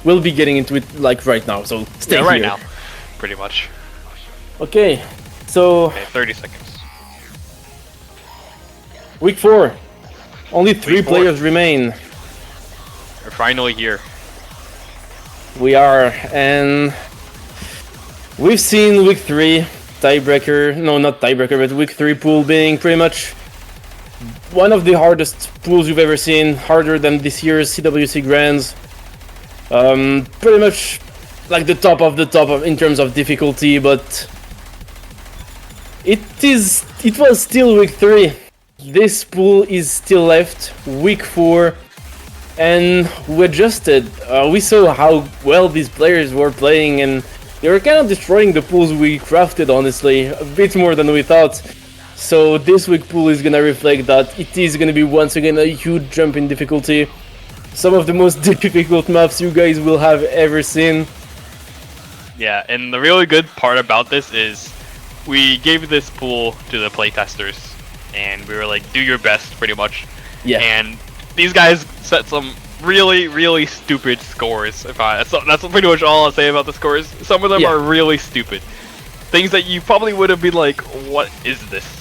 we'll be getting into it like right now. So stay here. right now, pretty much. Okay, so Okay, 30 seconds. week 4, only 3 Week 4. players remain. We're finally here. We are, and we've seen week 3 tiebreaker. No, not tiebreaker, but week 3 pool being pretty much one of the hardest pools you've ever seen, harder than this year's CWC Grands. Pretty much like the top of in terms of difficulty, but it was still week 3. This pool is still left, week 4, and we adjusted. We saw how well these players were playing, and they were kind of destroying the pools we crafted, honestly, a bit more than we thought. So this week pool is gonna reflect that. It is gonna be once again a huge jump in difficulty. Some of the most difficult maps you guys will have ever seen. Yeah, and the really good part about this is we gave this pool to the playtesters, and we were like, do your best, pretty much. Yeah. And these guys set some really, really stupid scores. So that's pretty much all I'll say about the scores. Some of them are really stupid. Things that you probably would have been like, what is this?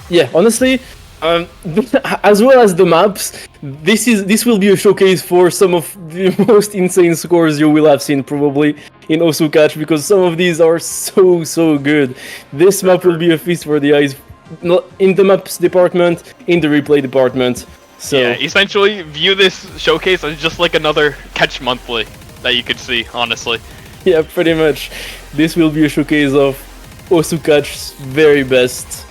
Yeah, honestly, as well as the maps, this will be a showcase for some of the most insane scores you will have seen probably in Osukach, because some of these are so good. This map will be a feast for the eyes, in the maps department, in the replay department. So yeah, essentially view this showcase as just like another Catch Monthly that you could see, honestly. Yeah, pretty much. This will be a showcase of Osukach's very best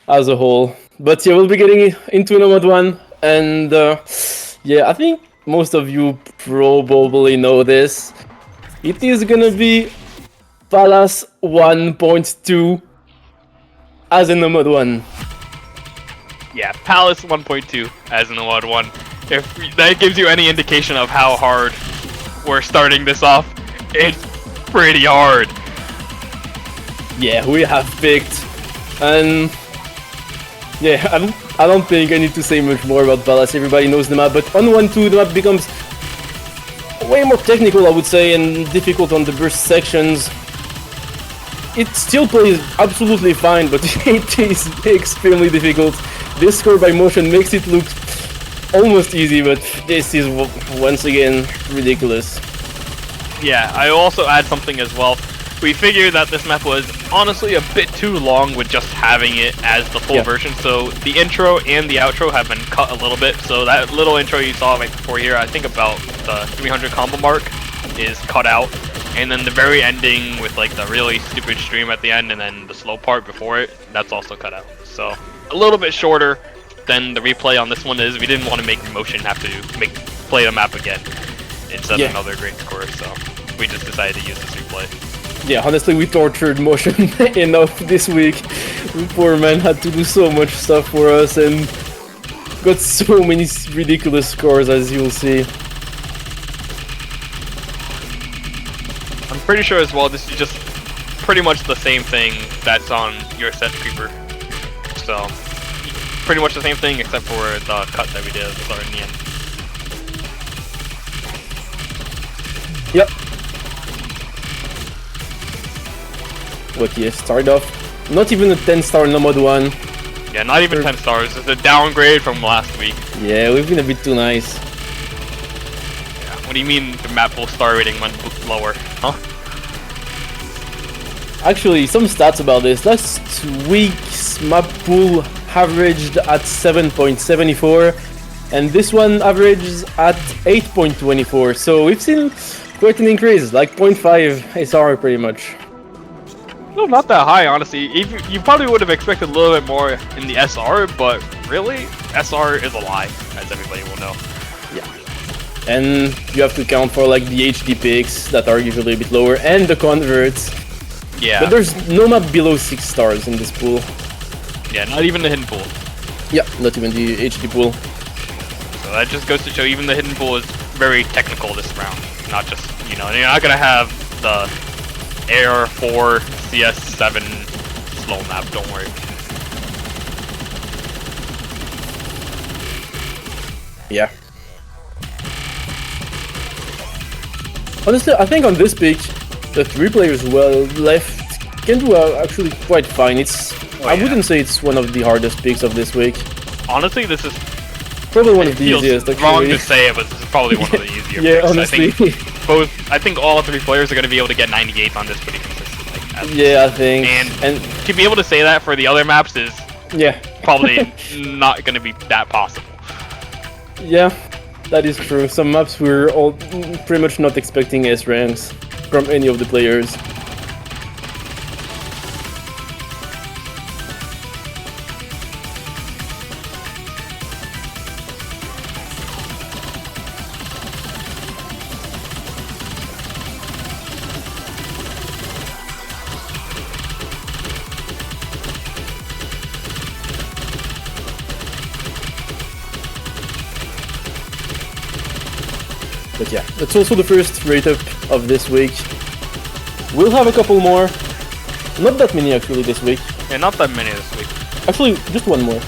as a whole. But yeah, we'll be getting into Nomad 1, and yeah, I think most of you probably know this. It is gonna be Palace 1.2 as a Nomad 1. Yeah, Palace 1.2 as an Nomad 1. If that gives you any indication of how hard we're starting this off, it's pretty hard. Yeah, we have picked, and yeah, I don't think I need to say much more about Palace. Everybody knows the map, but on 1-2 the map becomes way more technical, I would say, and difficult on the burst sections. It still plays absolutely fine, but it is extremely difficult. This score by motion makes it look almost easy, but this is once again ridiculous. Yeah, I also add something as well. We figured that this map was honestly a bit too long with just having it as the full version, so the intro and the outro have been cut a little bit. So that little intro you saw right before here, I think about the 300 combo mark, is cut out. And then the very ending with like the really stupid stream at the end and then the slow part before it, that's also cut out. So a little bit shorter than the replay on this one is. We didn't want to make Motion have to play the map again instead of another great score, so we just decided to use this replay. Yeah, honestly, we tortured Motion enough this week. The poor man had to do so much stuff for us and got so many ridiculous scores, as you'll see. I'm pretty sure as well this is just pretty much the same thing that's on your set creeper. So pretty much the same thing except for the cut that we did at the start in the end. Yep. What, yeah, started off not even a 10-star Nomad 1. Yeah, not even 10 stars. It's a downgrade from last week. Yeah, we've been a bit too nice. Yeah. What do you mean the Mappool star rating went lower? Huh? Actually, some stats about this. Last week's Mappool averaged at 7.74, and this one averages at 8.24. So we've seen quite an increase, like 0.5 SR pretty much. No, not that high, honestly. You probably would have expected a little bit more in the SR, but really, SR is a lie, as everybody will know. Yeah. And you have to count for like the HD picks that are usually a bit lower, and the converts. Yeah. But there's no map below 6 stars in this pool. Yeah, not even the hidden pool. Yeah, not even the HD pool. So that just goes to show even the hidden pool is very technical this round. Not just, you know, you're not gonna have the Air 4 CS7 slow map, don't worry. Yeah. Honestly, I think on this pick, the 3 players left can do actually quite fine. I wouldn't say it's one of the hardest picks of this week. Honestly, this is probably one of the easiest. Actually, wrong to say it, but this is probably one of the easier. Yeah, picks. honestly. I think all 3 players are going to be able to get 98 on this pretty consistently. Yeah, I think. And to be able to say that for the other maps is probably not going to be that possible. Yeah, that is true. Some maps we're all pretty much not expecting S ranks from any of the players. But yeah, that's also the first rate-up of this week. We'll have a couple more. Not that many actually this week. Yeah, not that many this week. Actually, just one more.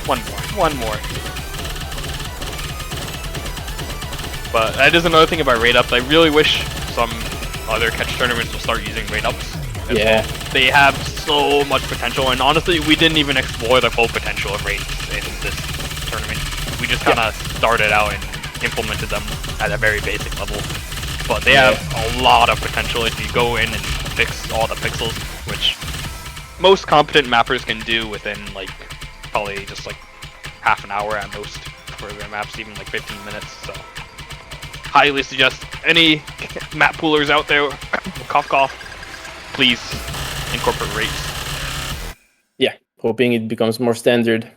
One more. But that is another thing about rate-ups. I really wish some other catch tournaments will start using rate-ups. Yeah. They have so much potential, and honestly, we didn't even explore the full potential of rates in this tournament. We just kind of started out and implemented them at a very basic level, but they have a lot of potential if you go in and fix all the pixels, which most competent mappers can do within like probably just like half an hour at most for their maps, even like 15 minutes. So highly suggest any map poolers out there, cough, please incorporate rates. Yeah, hoping it becomes more standard.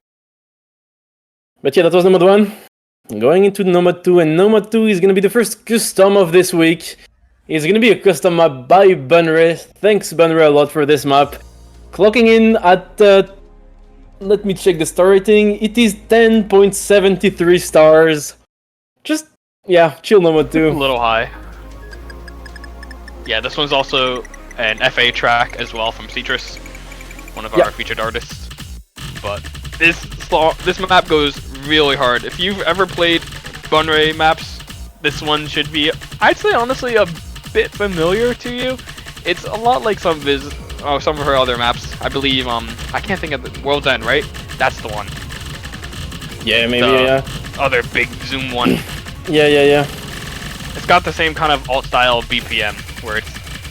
But yeah, that was Nomad 1. Going into Nomad 2, and Nomad 2 is going to be the first custom of this week. It's going to be a custom map by Bunre. Thanks Bunre a lot for this map. Clocking in at, let me check the star rating. It is 10.73 stars. Just, yeah, chill Nomad 2. A little high. Yeah, this one's also an FA track as well from Citrus, one of our featured artists. But this map goes really hard. If you've ever played Bunre maps, this one should be, I'd say honestly, a bit familiar to you. It's a lot like some of her other maps. I believe, I can't think of the World's End, right? That's the one. Yeah, maybe, Other big zoom one. Yeah. It's got the same kind of alt style BPM, where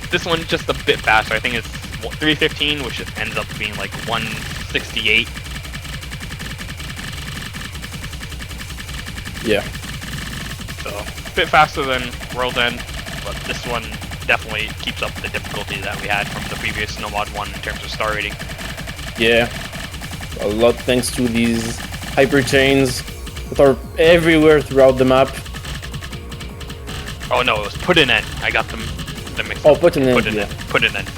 this one's just a bit faster. I think it's 315, which ends up being like 168. Yeah. So, a bit faster than World End, but this one definitely keeps up the difficulty that we had from the previous Nomad 1 in terms of star rating. Yeah. A lot thanks to these hyper chains that are everywhere throughout the map. Oh no, it was put an end. I got them mixed up. Oh, put an end. Put an end.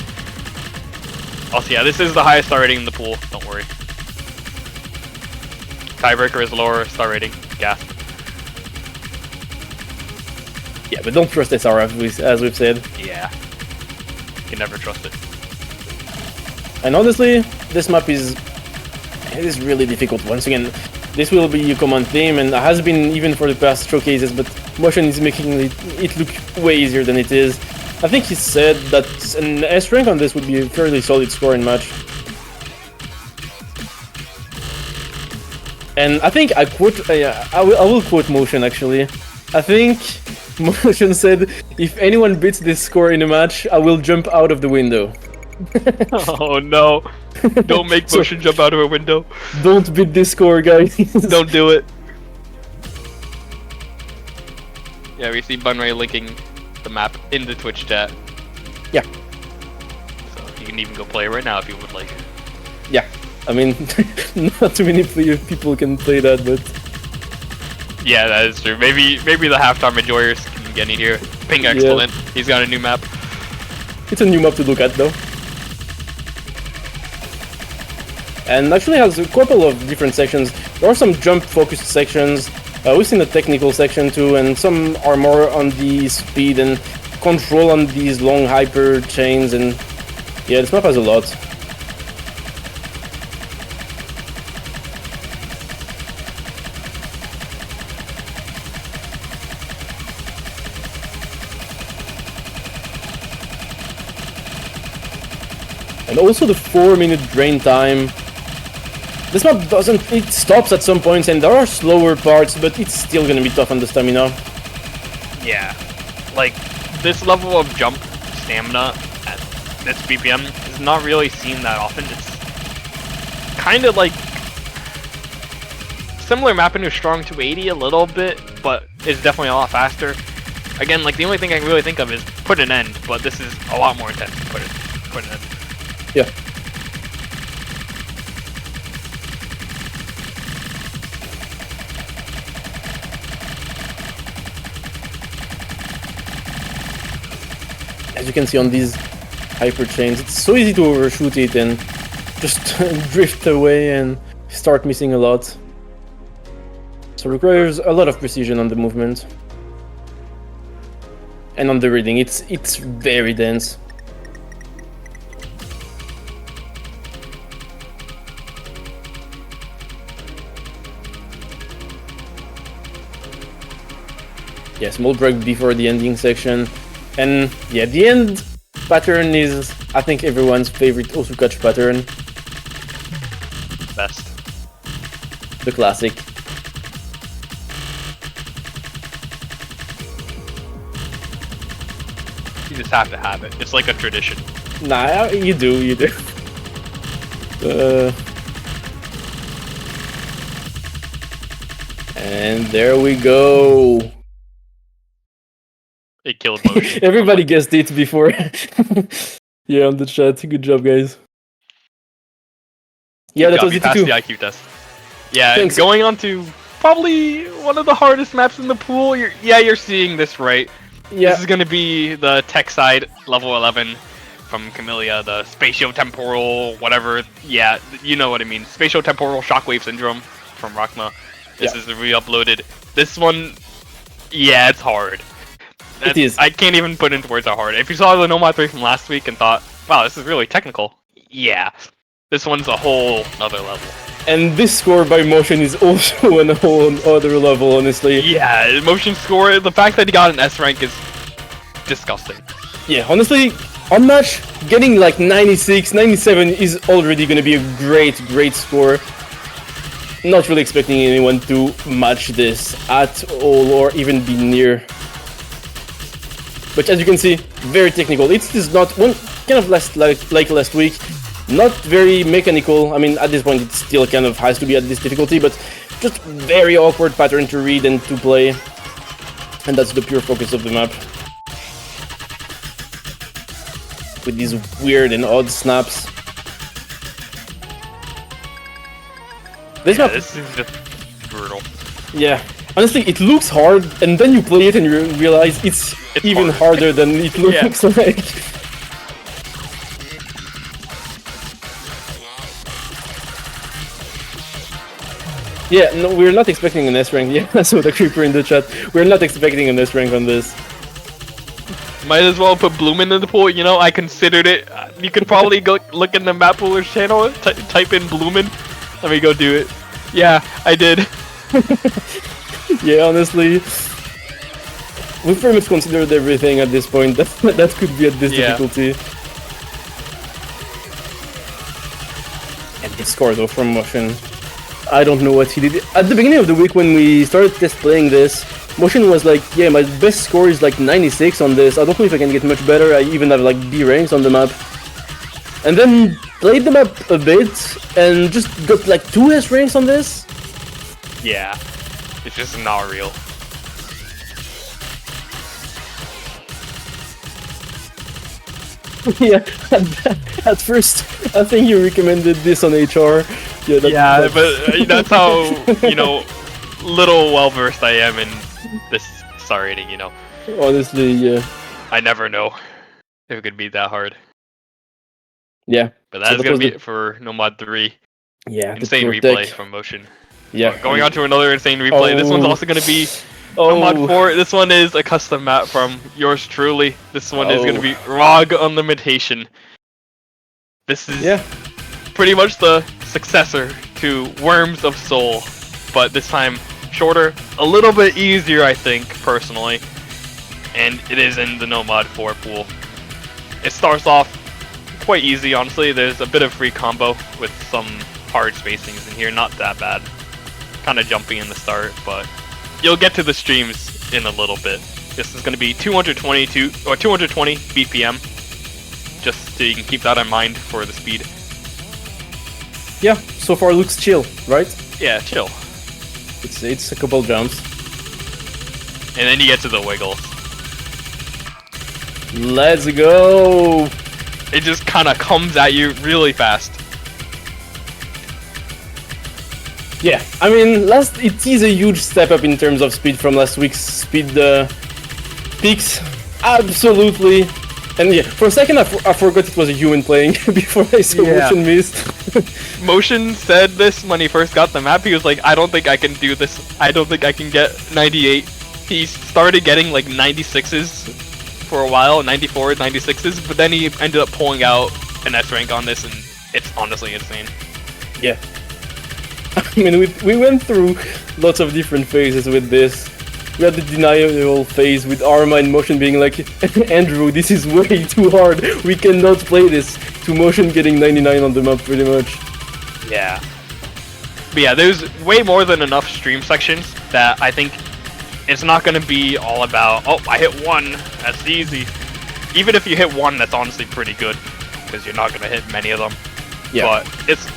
Also, yeah, this is the highest star rating in the pool. Don't worry. Tiebreaker is lower star rating. Gasp. Yeah, but don't trust SRF, as we've said. Yeah. You can never trust it. And honestly, this map is really difficult. Once again, this will be a common theme, and has been even for the past showcases, but Motion is making it look way easier than it is. I think he said that an S rank on this would be a fairly solid score in match. And I think I will quote Motion actually. I think Motion said, if anyone beats this score in a match, I will jump out of the window. Oh no. Don't make Motion jump out of a window. Don't beat this score, guys. Don't do it. Yeah, we see Bunray linking the map in the Twitch chat. Yeah. So you can even go play right now if you would like. Yeah. I mean, not too many people can play that, but... Yeah, that is true. Maybe the halftime enjoyers can get in here. Ping excellent. Yeah. He's got a new map. It's a new map to look at, though. And actually has a couple of different sections. There are some jump-focused sections. We've seen a technical section too, and some are more on the speed and control on these long hyper chains, and yeah, this map has a lot. And also the 4-minute drain time. This map doesn't... It stops at some points and there are slower parts, but it's still gonna be tough on the stamina. Yeah. Like, this level of jump stamina at this BPM is not really seen that often. It's kind of like similar mapping to Strong 280 a little bit, but it's definitely a lot faster. Again, like, the only thing I can really think of is put an end, but this is a lot more intense than put an end. Yeah. As you can see on these hyper chains, it's so easy to overshoot it and just drift away and start missing a lot. So it requires a lot of precision on the movement. And on the reading, it's very dense. Yeah, small break before the ending section. And yeah, the end pattern is, I think, everyone's favorite Osukach pattern. Best. The classic. You just have to have it. It's like a tradition. Nah, you do. And there we go. It killed motion. Everybody guessed it before. Yeah, on the chat. Good job, guys. Yeah, that was it passed too. the IQ test. Yeah, Thanks. going on to probably one of the hardest maps in the pool. You're seeing this right. Yeah. This is gonna be the tech side, level 11 from Camellia, the spatio-temporal whatever. Yeah, you know what I mean. Spatio-temporal shockwave syndrome from Rakma. This is re-uploaded. This one, yeah, it's hard. It is. I can't even put into words how hard. If you saw the Nomad 3 from last week and thought, wow, this is really technical. Yeah. This one's a whole other level. And this score by Motion is also on a whole other level, honestly. Yeah, motion score, the fact that he got an S rank is disgusting. Yeah, honestly, on match, getting like 96, 97 is already gonna be a great score. Not really expecting anyone to match this at all or even be near. But as you can see, very technical. It is not one kind of like last week. Not very mechanical. I mean, at this point, it still kind of has to be at this difficulty, but just very awkward pattern to read and to play. And that's the pure focus of the map. With these weird and odd snaps. This map, This is just brutal. yeah. Honestly, it looks hard, and then you play it and you realize it's even hard. harder than it looks like. Yeah, no, we're not expecting an S rank. Yeah, I saw the creeper in the chat. We're not expecting an S rank on this. Might as well put Bloomin in the pool, you know, I considered it. You could probably go look in the Mappooler's channel, type in Bloomin. Let me go do it. Yeah, I did. Yeah, honestly, we've pretty much considered everything at this point. That could be at this difficulty. And the score though from Motion, I don't know what he did. At the beginning of the week when we started test playing this, Motion was like, yeah, my best score is like 96 on this. I don't know if I can get much better. I even have like B ranks on the map. And then played the map a bit and just got like 2 S ranks on this. Yeah, it's just not real. Yeah, at first I think you recommended this on HR. Yeah, but that's how, you know, little well-versed I am in this star rating, you know. Honestly, yeah. I never know if it could be that hard. Yeah. But that's gonna be it for Nomad 3. Yeah, insane replay from Motion. Yeah. Going on to another insane replay. This one's also gonna be Nomad 4. This one is a custom map from yours truly. This one is gonna be ROG Unlimitation. This is pretty much the successor to Worms of Soul, but this time shorter, a little bit easier, I think, personally. And it is in the Nomad 4 pool. It starts off quite easy, honestly. There's a bit of free combo with some hard spacings in here, not that bad. Kind of jumpy in the start, but you'll get to the streams in a little bit. This is going to be 222 or 220 BPM, just so you can keep that in mind for the speed. Yeah, so far looks chill, right? Yeah, chill. It's a couple jumps. And then you get to the wiggles. Let's go! It just kind of comes at you really fast. Yeah, I mean, it is a huge step up in terms of speed from last week's speed peaks. Absolutely. And yeah, for a second I forgot it was a human playing before I saw Motion missed. Motion said this when he first got the map. He was like, I don't think I can do this. I don't think I can get 98. He started getting like 96s for a while, 94s, 96s, but then he ended up pulling out an S rank on this, and it's honestly insane. Yeah. I mean, we went through lots of different phases with this. We had the denial phase with Arma and Motion being like, Andrew, this is way too hard. We cannot play this. To Motion getting 99 on the map, pretty much. Yeah. But yeah, there's way more than enough stream sections that I think it's not going to be all about, oh, I hit one, that's easy. Even if you hit one, that's honestly pretty good, because you're not going to hit many of them. Yeah. But it's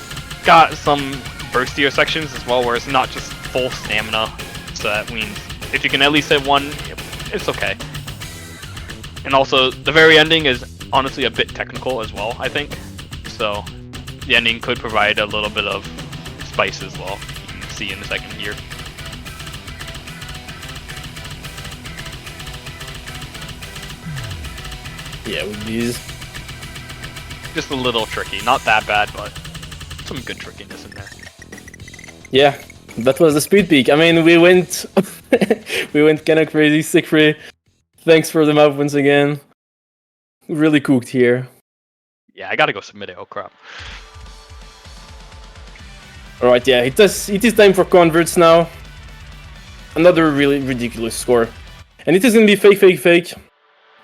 got some burstier sections as well, where it's not just full stamina, so that means if you can at least hit one, it's okay. And also, the very ending is honestly a bit technical as well, I think. So, the ending could provide a little bit of spice as well. You can see in a second here. Yeah, with these. Just a little tricky. Not that bad, but some good trickiness in there. Yeah, that was the speed peak. I mean, we went we went kind of crazy, sick free. Thanks for the map once again. Really cooked here. Yeah, I gotta go submit it. Oh crap. Alright, yeah, it is time for converts now. Another really ridiculous score. And it is gonna be fake, fake, fake.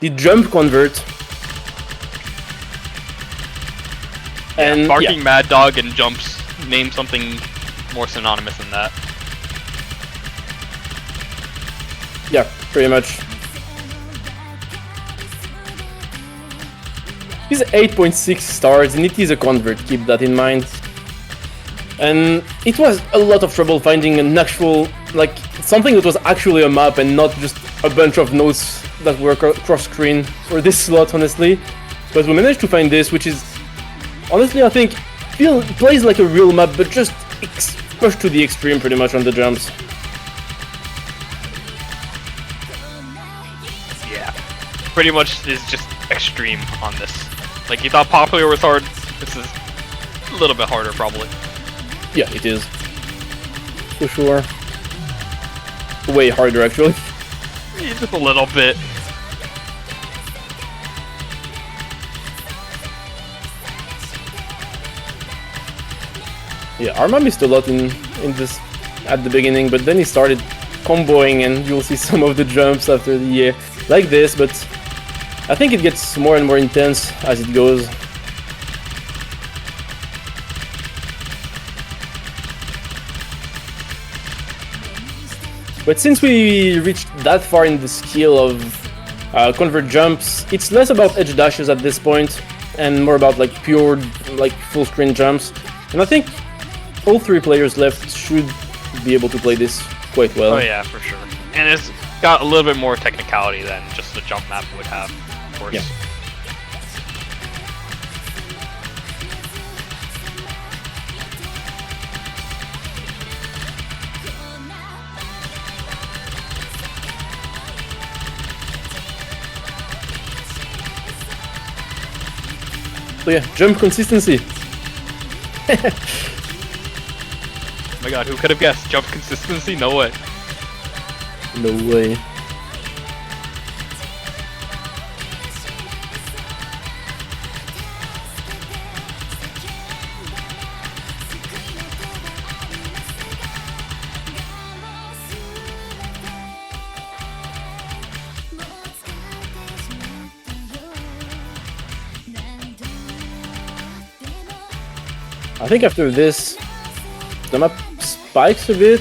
The jump convert. And barking Mad Dog and jumps. Name something more synonymous than that. Yeah, pretty much. It's 8.6 stars and it is a convert, keep that in mind. And it was a lot of trouble finding an actual, like, something that was actually a map and not just a bunch of notes that were cross-screen for this slot, honestly. But we managed to find this, which is, honestly, I think, plays like a real map, but just pushed to the extreme pretty much on the jumps. Yeah. Pretty much is just extreme on this. Like, you thought popular was hard, this is a little bit harder, probably. Yeah, it is. For sure. Way harder, actually. Just a little bit. Yeah, Arma missed a lot in this at the beginning, but then he started comboing, and you'll see some of the jumps after the like this, but I think it gets more and more intense as it goes. But since we reached that far in the skill of convert jumps, it's less about edge dashes at this point, and more about like pure, like full screen jumps. And I think all three players left should be able to play this quite well. Oh yeah, for sure. And it's got a little bit more technicality than just the jump map would have, of course. Yeah. So yeah, jump consistency. Oh my god, who could have guessed? Jump consistency? No way. No way. I think after this, the map spikes a bit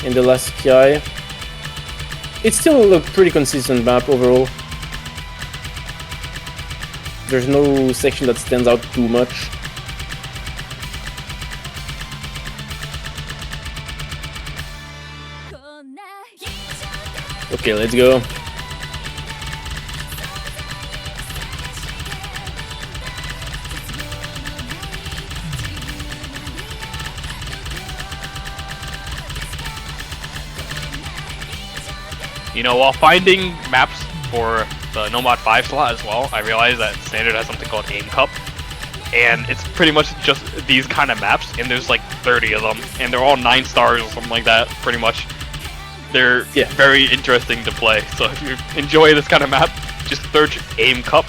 in the last sky. It's still a pretty consistent map overall. There's no section that stands out too much. Okay, let's go. You know, while finding maps for the Nomad 5 slot as well, I realized that Standard has something called Aim Cup. And it's pretty much just these kind of maps, and there's like 30 of them, and they're all 9 stars or something like that, pretty much. They're very interesting to play, so if you enjoy this kind of map, just search Aim Cup,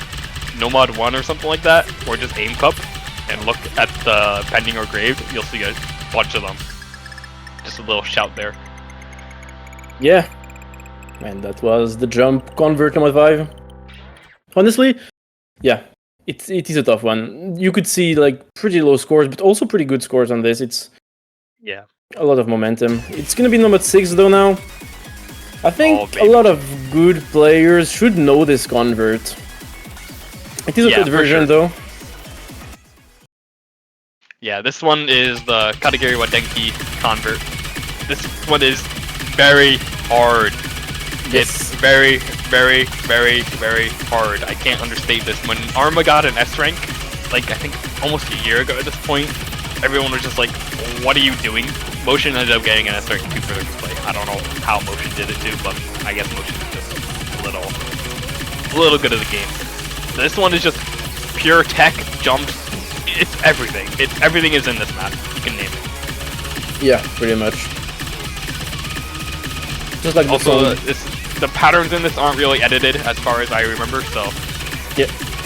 Nomad 1 or something like that, or just Aim Cup, and look at the pending or graved, you'll see a bunch of them. Just a little shout there. Yeah. And that was the jump convert Nomad 5. Honestly, yeah, it is a tough one. You could see like pretty low scores, but also pretty good scores on this. It's a lot of momentum. It's gonna be Nomad 6 though now. I think a lot of good players should know this convert. It is a good version though. Yeah, this one is the Katagiri Wadenki convert. This one is very hard. It's very, very, very, very hard. I can't understate this. When Arma got an S rank, like I think almost a year ago at this point, everyone was just like, what are you doing? Motion ended up getting an S rank 2 for their play. I don't know how Motion did it too, but I guess Motion is just a little good at the game. This one is just pure tech, jumps, it's everything. Everything is in this map. You can name it. Yeah, pretty much. Just like also, the patterns in this aren't really edited as far as I remember, so...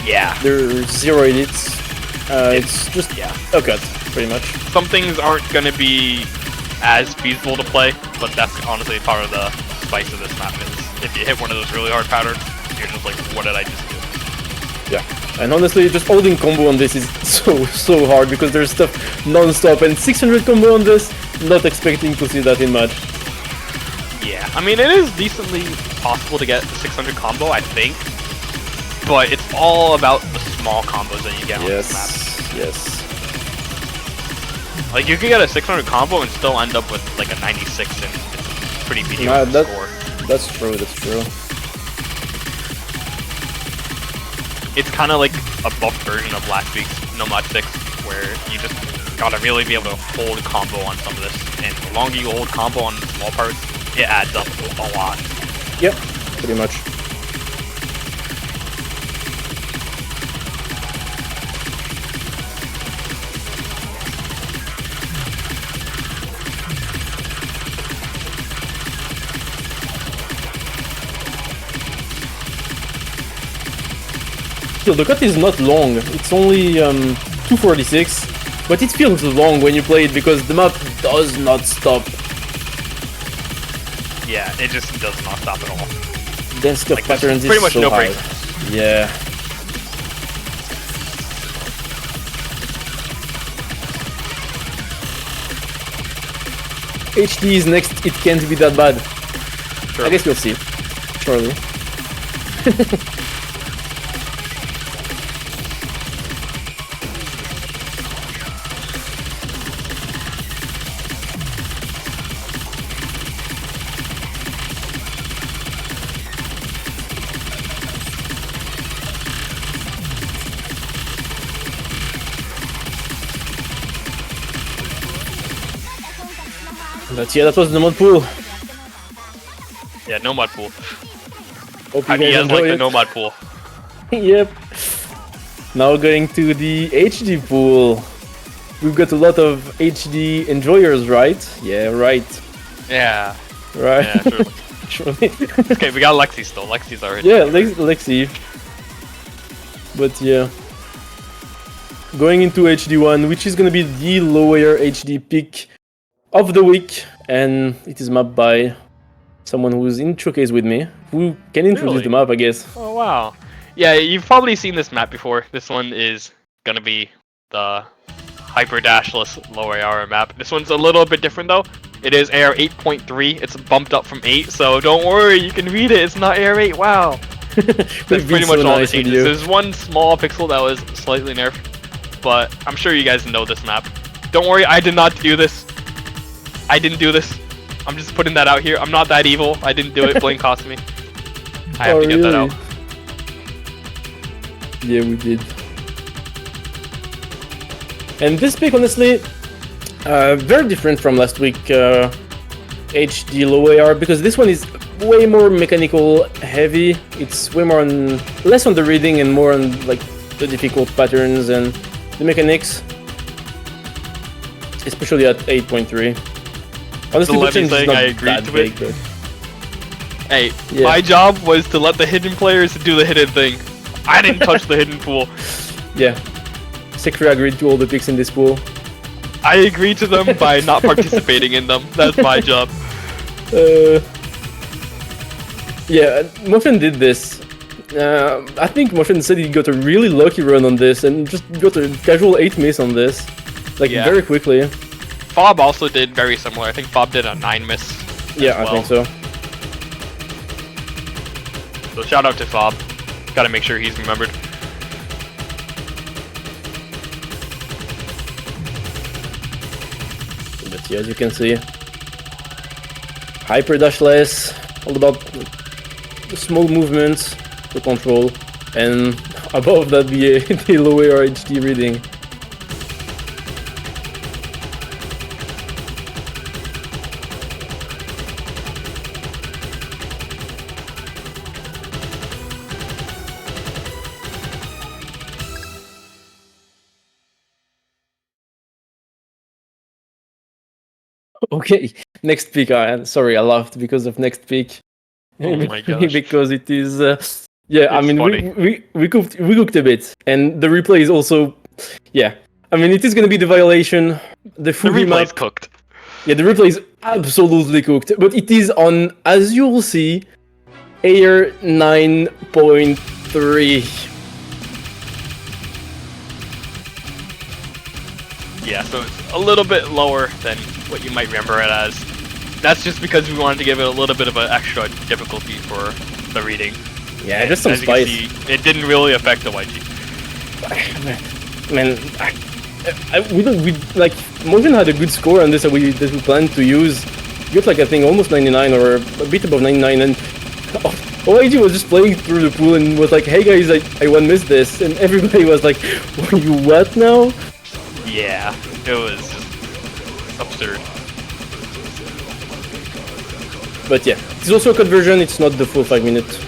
Yeah. There's 0 edits. It's just a cut, pretty much. Some things aren't going to be as feasible to play, but that's honestly part of the spice of this map is if you hit one of those really hard patterns, you're just like, what did I just do? Yeah, and honestly, just holding combo on this is so hard because there's stuff non-stop, and 600 combo on this, not expecting to see that in match. Yeah, I mean, it is decently possible to get the 600 combo, I think, but it's all about the small combos that you get on this map. Yes. Like, you could get a 600 combo and still end up with, like, a 96, and it's a pretty mediocre score. That's true, that's true. It's kind of like a buff version of last week's Nomad 6, where you just gotta really be able to hold combo on some of this, and the longer you hold combo on small parts, it adds up a lot. Yep, pretty much. So the cut is not long, it's only 246, but it feels long when you play it because the map does not stop. Yeah, it just does not stop at all. Density of patterns is pretty much so no high. break. Yeah. HD is next, it can't be that bad. Sure. I guess we'll see. Surely. But yeah, that was the Mappool. Yeah, Nomad Pool. Hope How do you guys like the Nomad Pool? Yep. Now going to the HD pool. We've got a lot of HD enjoyers, right? Yeah, right. Yeah. Right. Yeah, true. Surely. Okay, we got Lexi still. Lexi's already. Yeah, Lexi. But yeah. Going into HD1, which is gonna be the lower HD pick of the week, and it is mapped by someone who's in showcase with me, who can introduce the map, I guess. Oh wow. Yeah, you've probably seen this map before. This one is gonna be the hyper dashless low AR map. This one's a little bit different though. It is AR 8.3. It's bumped up from 8, so don't worry, you can read it. It's not AR 8. Wow. That's pretty much all the changes. There's one small pixel that was slightly nerfed, but I'm sure you guys know this map. Don't worry, I did not do this. I didn't do this. I'm just putting that out here. I'm not that evil. I didn't do it. Blaine cost me. I have to get that out. Yeah, we did. And this pick, honestly, very different from last week HD low AR, because this one is way more mechanical heavy. It's way more on less on the reading and more on like the difficult patterns and the mechanics, especially at 8.3. Honestly, the change is not I agreed that to big, it. Hey, my job was to let the hidden players do the hidden thing. I didn't touch the hidden pool. Yeah, Sekri agreed to all the picks in this pool. I agreed to them by not participating in them. That's my job. Yeah, Motion did this. I think Motion said he got a really lucky run on this and just got a casual 8 miss on this. Like, very quickly. Fob also did very similar. I think Fob did a 9 miss. Yeah, I think so. So shout out to Fob. Gotta make sure he's remembered. But yeah, as you can see, hyper dashless, all about small movements to control, and above that the low AR HD reading. Okay, next pick. Sorry, I laughed because of next pick. Oh my gosh. Because it is, yeah. I mean, we cooked a bit, and the replay is also, yeah. I mean, it is going to be the violation. The replay is cooked. Yeah, the replay is absolutely cooked, but it is on, as you will see, AR 9.3. Yeah, so it's a little bit lower than what you might remember it as. That's just because we wanted to give it a little bit of an extra difficulty for the reading. Yeah, and just some spice. See, it didn't really affect the YG. Man, we like Motion had a good score on this that we planned to use. We got like I think almost 99 or a bit above 99, and OIG was just playing through the pool and was like, "Hey guys, I one missed this," and everybody was like, "You what now?" Yeah, it was just absurd. But yeah, it's also a conversion, it's not the full 5 minutes.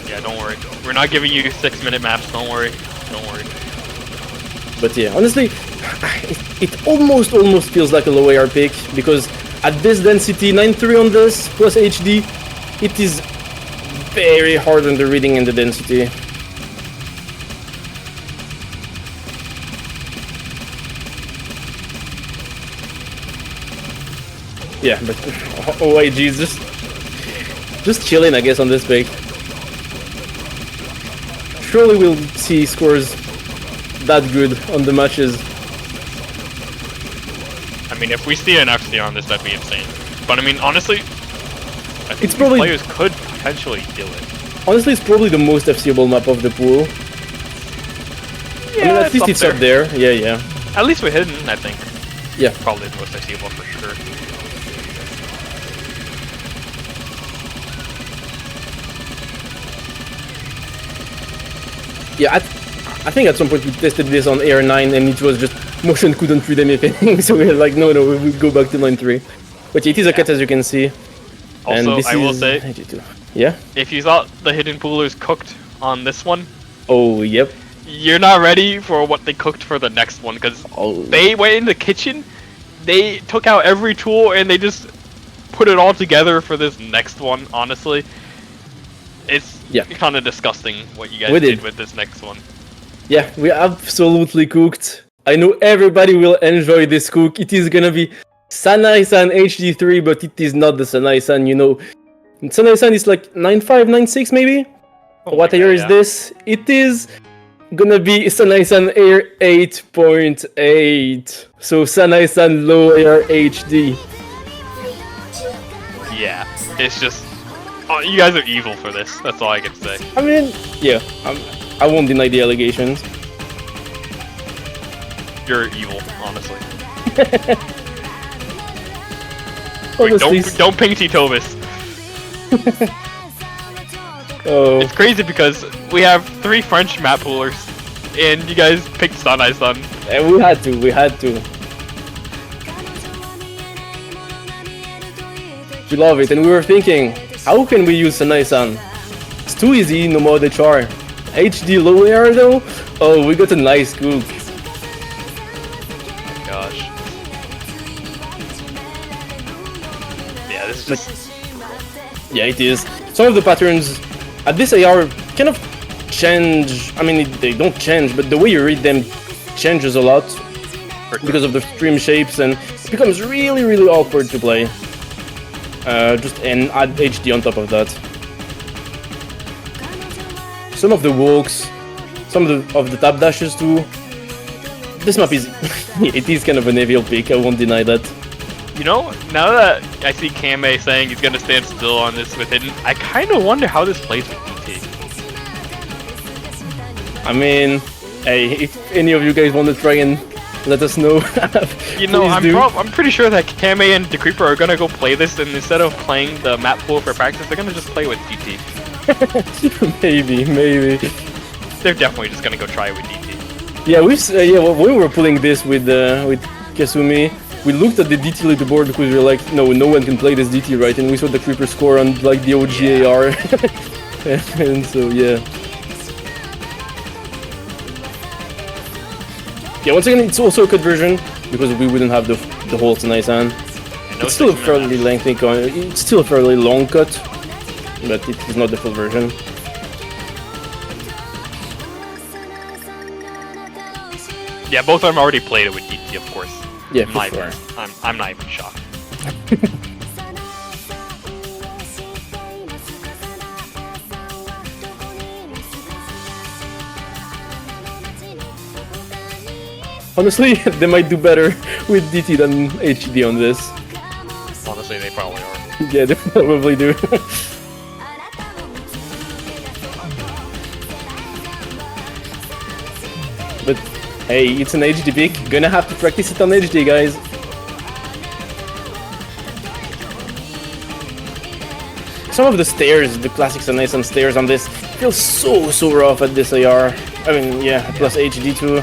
Yeah, don't worry. We're not giving you 6-minute maps, don't worry. Don't worry. But yeah, honestly, it almost feels like a low AR pick, because at this density, 9.3 on this, plus HD, it is very hard on the reading and the density. Yeah, but OIG is just chilling, I guess, on this pick. Surely we'll see scores that good on the matches. I mean, if we see an FC on this, that'd be insane. But I mean, honestly, I think probably players could potentially kill it. Honestly, it's probably the most FCable map of the pool. Yeah, I mean, at least it's up there. Yeah. At least we're hidden, I think. Yeah. Probably the most FCable for sure. Yeah, I think at some point we tested this on AR 9 and it was just Motion couldn't read anything, so we were like, no, we'll go back to 9.3. But it is a cut, as you can see. Also, and this I will say, yeah? If you thought the hidden poolers cooked on this one, oh, yep. You're not ready for what they cooked for the next one, because they went in the kitchen, they took out every tool, and they just put it all together for this next one, honestly. It's kind of disgusting what you guys did with this next one. Yeah, we absolutely cooked. I know everybody will enjoy this cook. It is gonna be Sanai-san HD3, but it is not the Sanai-san, you know. Sanai-san is like 9.5, 9.6 maybe? What year is this? It is gonna be Sanai-san Air 8.8. So Sanai-san low air HD. Yeah, it's just... Oh, you guys are evil for this. That's all I can say. I mean, yeah, I won't deny the allegations. You're evil, honestly. Wait, don't ping Titovis. Oh. It's crazy because we have 3 French map poolers, and you guys picked Sanai-san. And we had to. We love it, and we were thinking, how can we use Sanai-san? It's too easy, no more HR. HD low air though? Oh, we got a nice scoop. Gosh. Yeah, this is just... Yeah, it is. Some of the patterns at this AR kind of change. I mean, they don't change, but the way you read them changes a lot because of the stream shapes, and it becomes really, really awkward to play. And add HD on top of that. Some of the walks, some of the tap dashes too. This map is it is kind of an evil pick. I won't deny that. You know, now that I see Kame saying he's gonna stand still on this with Hidden, I kind of wonder how this plays with DT. I mean, hey, if any of you guys want to try and let us know. You know, I'm pretty sure that Kame and the Creeper are gonna go play this, and instead of playing the map pool for practice, they're gonna just play with DT. maybe. They're definitely just gonna go try it with DT. Yeah, when we were pulling this with Kasumi, we looked at the DT leaderboard because we were like, no one can play this DT, right? And we saw the Creeper score on like the OGAR, and so yeah. Yeah, once again, it's also a cut version because we wouldn't have the whole Sanai-san. It's still a fairly lengthy, it's still a fairly long cut, but it is not the full version. Yeah, both of them already played it with DT, of course. Yeah, for sure. I'm not even shocked. Honestly, they might do better with DT than HD on this. Honestly, they probably are. Yeah, they probably do. But hey, it's an HD pick. Gonna have to practice it on HD, guys. Some of the stairs, the classic Sanai-san stairs on this, feel so rough at this AR. I mean, yeah, plus HD too.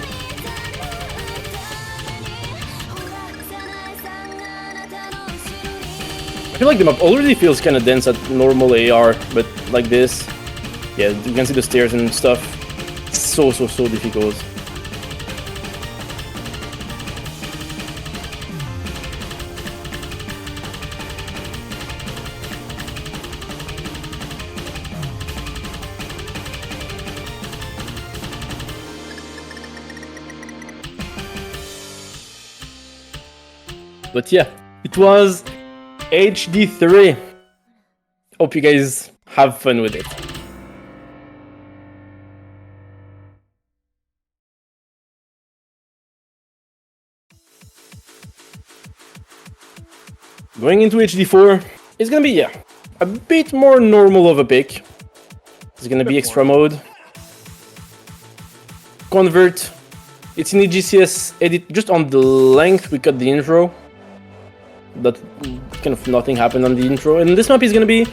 I feel like the map already feels kind of dense at normal AR, but like this, yeah, you can see the stairs and stuff. It's so difficult. But yeah, it was HD3. Hope you guys have fun with it. Going into HD4, it's gonna be, yeah, a bit more normal of a pick. It's gonna be extra mode. Convert. It's in the GCS edit, just on the length we cut the intro. That kind of nothing happened on the intro. And this map is gonna be...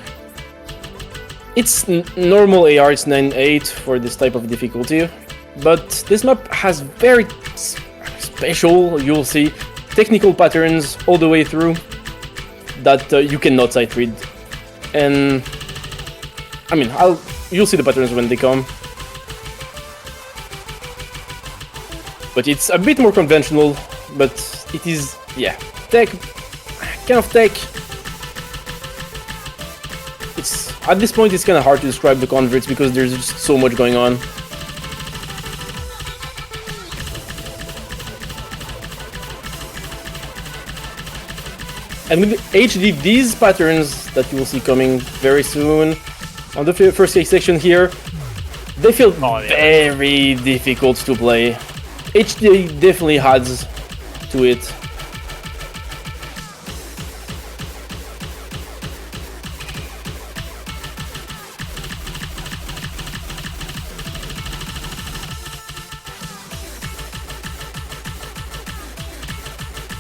It's normal AR, it's 9.8 for this type of difficulty. But this map has very special, you'll see, technical patterns all the way through that you cannot sight read. And... I mean, you'll see the patterns when they come. But it's a bit more conventional, but it is, yeah, tech... kind of tech. It's at this point it's kind of hard to describe the converts because there's just so much going on. And with HD, these patterns that you will see coming very soon on the first section here, They feel very difficult to play. HD definitely adds to it.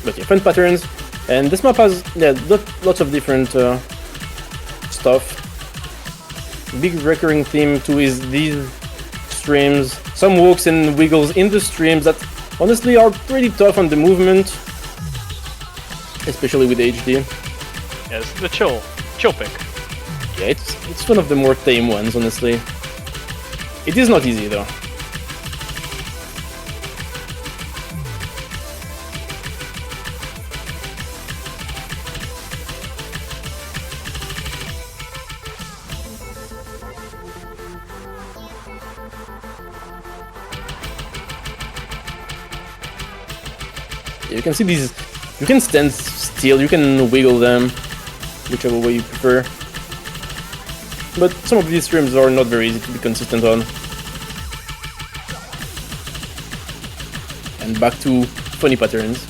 But yeah, fun patterns. And this map has lots of different stuff. Big recurring theme too is these streams. Some walks and wiggles in the streams that honestly are pretty tough on the movement. Especially with HD. Yes, the chill pick. Yeah, it's one of the more tame ones, honestly. It is not easy though. You can see these, you can stand still, you can wiggle them, whichever way you prefer. But some of these streams are not very easy to be consistent on. And back to funny patterns.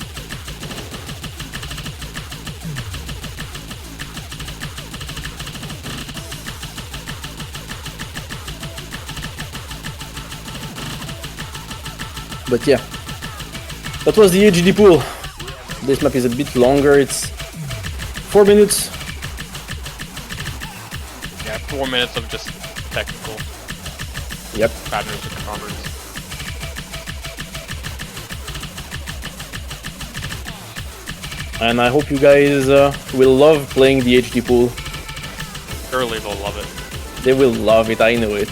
But yeah. That was the HD pool. This map is a bit longer, it's 4 minutes. Yeah, 4 minutes of just technical. Yep. Patterns and converts. And I hope you guys will love playing the HD pool. Surely they'll love it. They will love it, I know it.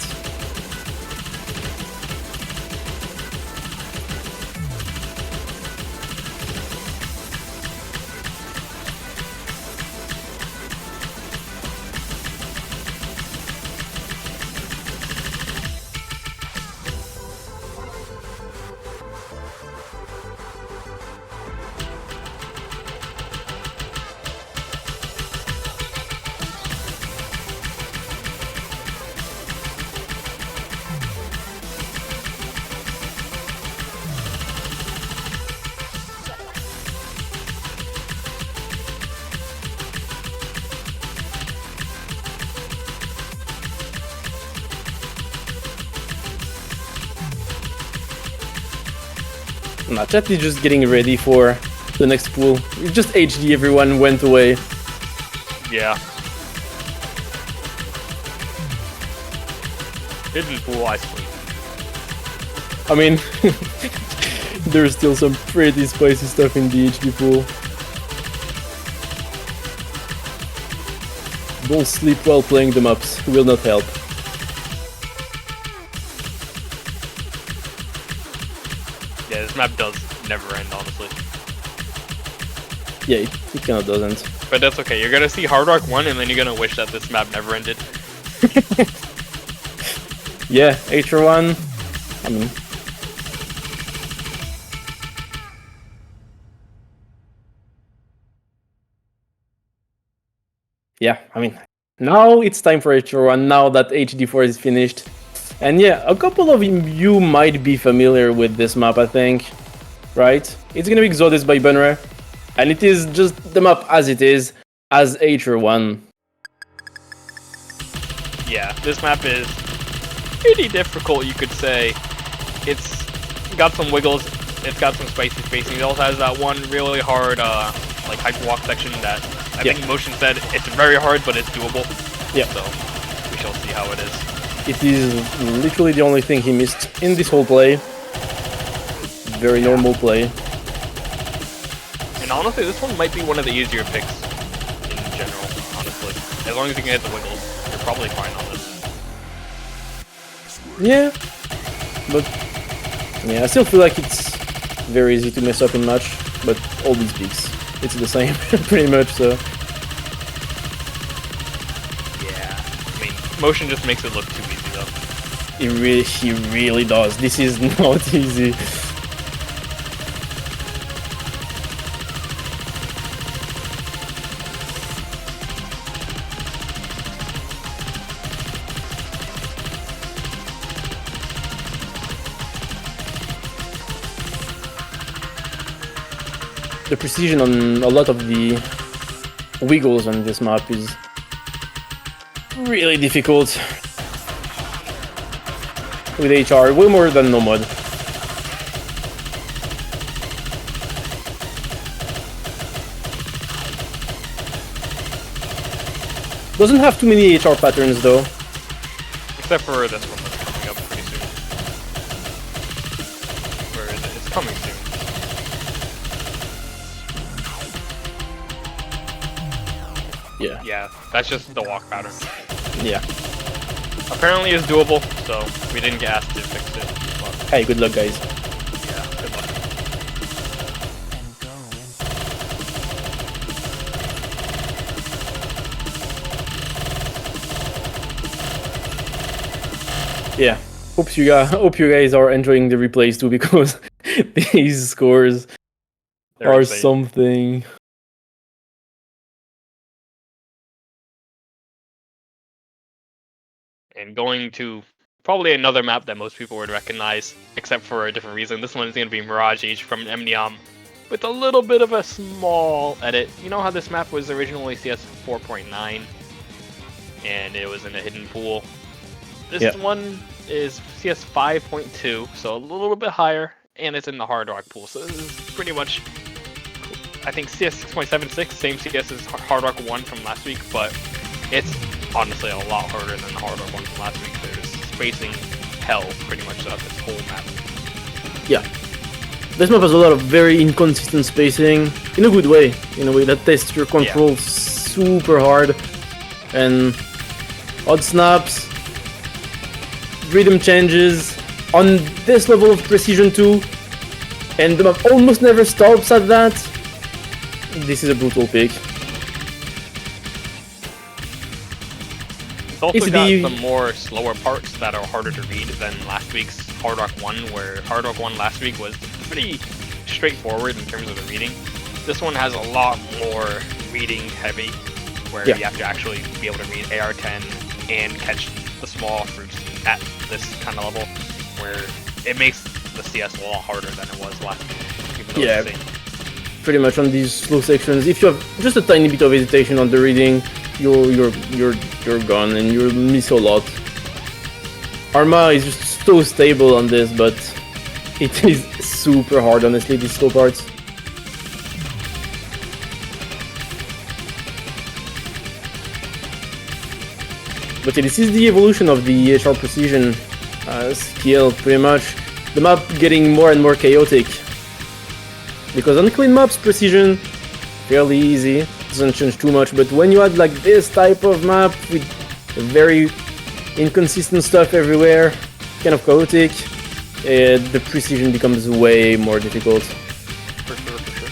Nah, chat is just getting ready for the next pool. It's just HD, everyone went away. Yeah. Hidden pool, I sleep. I mean, there's still some pretty spicy stuff in the HD pool. Don't sleep while playing the maps, will not help. Yeah, this map does never end, honestly. Yeah, it kinda doesn't. But that's okay, you're gonna see Hard Rock 1 and then you're gonna wish that this map never ended. Yeah, HR1, I mean... Yeah, I mean, now it's time for HR1, now that HD4 is finished. And yeah, a couple of you might be familiar with this map, I think. Right? It's gonna be Exodus by Bunra. And it is just the map as it is, as HR1. Yeah, this map is pretty difficult, you could say. It's got some wiggles, it's got some spicy spacing. It also has that one really hard, like hyper walk section that I think Motion said it's very hard, but it's doable. Yeah. So we shall see how it is. It is literally the only thing he missed in this whole play. Very normal play. And honestly, this one might be one of the easier picks in general, honestly. As long as you can hit the wiggles, you're probably fine on this. Yeah. But yeah, I still feel like it's very easy to mess up in match, but all these peaks, it's the same, pretty much, so. Yeah, I mean, Motion just makes it look too easy, though. He really does. This is not easy. the precision on a lot of the wiggles on this map is really difficult with HR, way more than no mod. Doesn't have too many HR patterns though. Except for this one that's coming up pretty soon. Where is it? It's coming soon. Yeah. Yeah, that's just the walk pattern. Yeah. Apparently it's doable, so we didn't get asked to fix it. But Hey, good luck, guys. yeah, good luck. Yeah. Hope you guys are enjoying the replays too, because these scores They're are insane. something. And going to probably another map that most people would recognize, except for a different reason. This one is going to be Mirage Age from Emnium, with a little bit of a small edit. You know how this map was originally CS 4.9, and it was in a hidden pool? This one is CS 5.2, so a little bit higher, and it's in the Hard Rock pool. So this is pretty much, I think, CS 6.76, same CS as Hard Rock 1 from last week, but it's honestly a lot harder than the Hard Rock 1 from last week. There's spacing hell pretty much throughout this whole map. Yeah. This map has a lot of very inconsistent spacing, in a good way, that tests your control super hard, and odd snaps, rhythm changes, on this level of precision too, and the map almost never stops at that. This is a brutal pick. It's also got some more slower parts that are harder to read than last week's Hard Rock 1, where Hard Rock 1 last week was pretty straightforward in terms of the reading. This one has a lot more reading heavy, where you have to actually be able to read AR-10 and catch the small fruits at this kind of level, where it makes the CS a lot harder than it was last week, even though it's the same. Pretty much on these slow sections, if you have just a tiny bit of hesitation on the reading, you're gone and you'll miss a lot. Arma is just so stable on this, but it is super hard, honestly, these slow parts. But yeah, this is the evolution of the HR precision skill, pretty much. The map getting more and more chaotic. Because on clean maps, precision, fairly easy, doesn't change too much, but when you add like this type of map with very inconsistent stuff everywhere, kind of chaotic, the precision becomes way more difficult. For sure, for sure.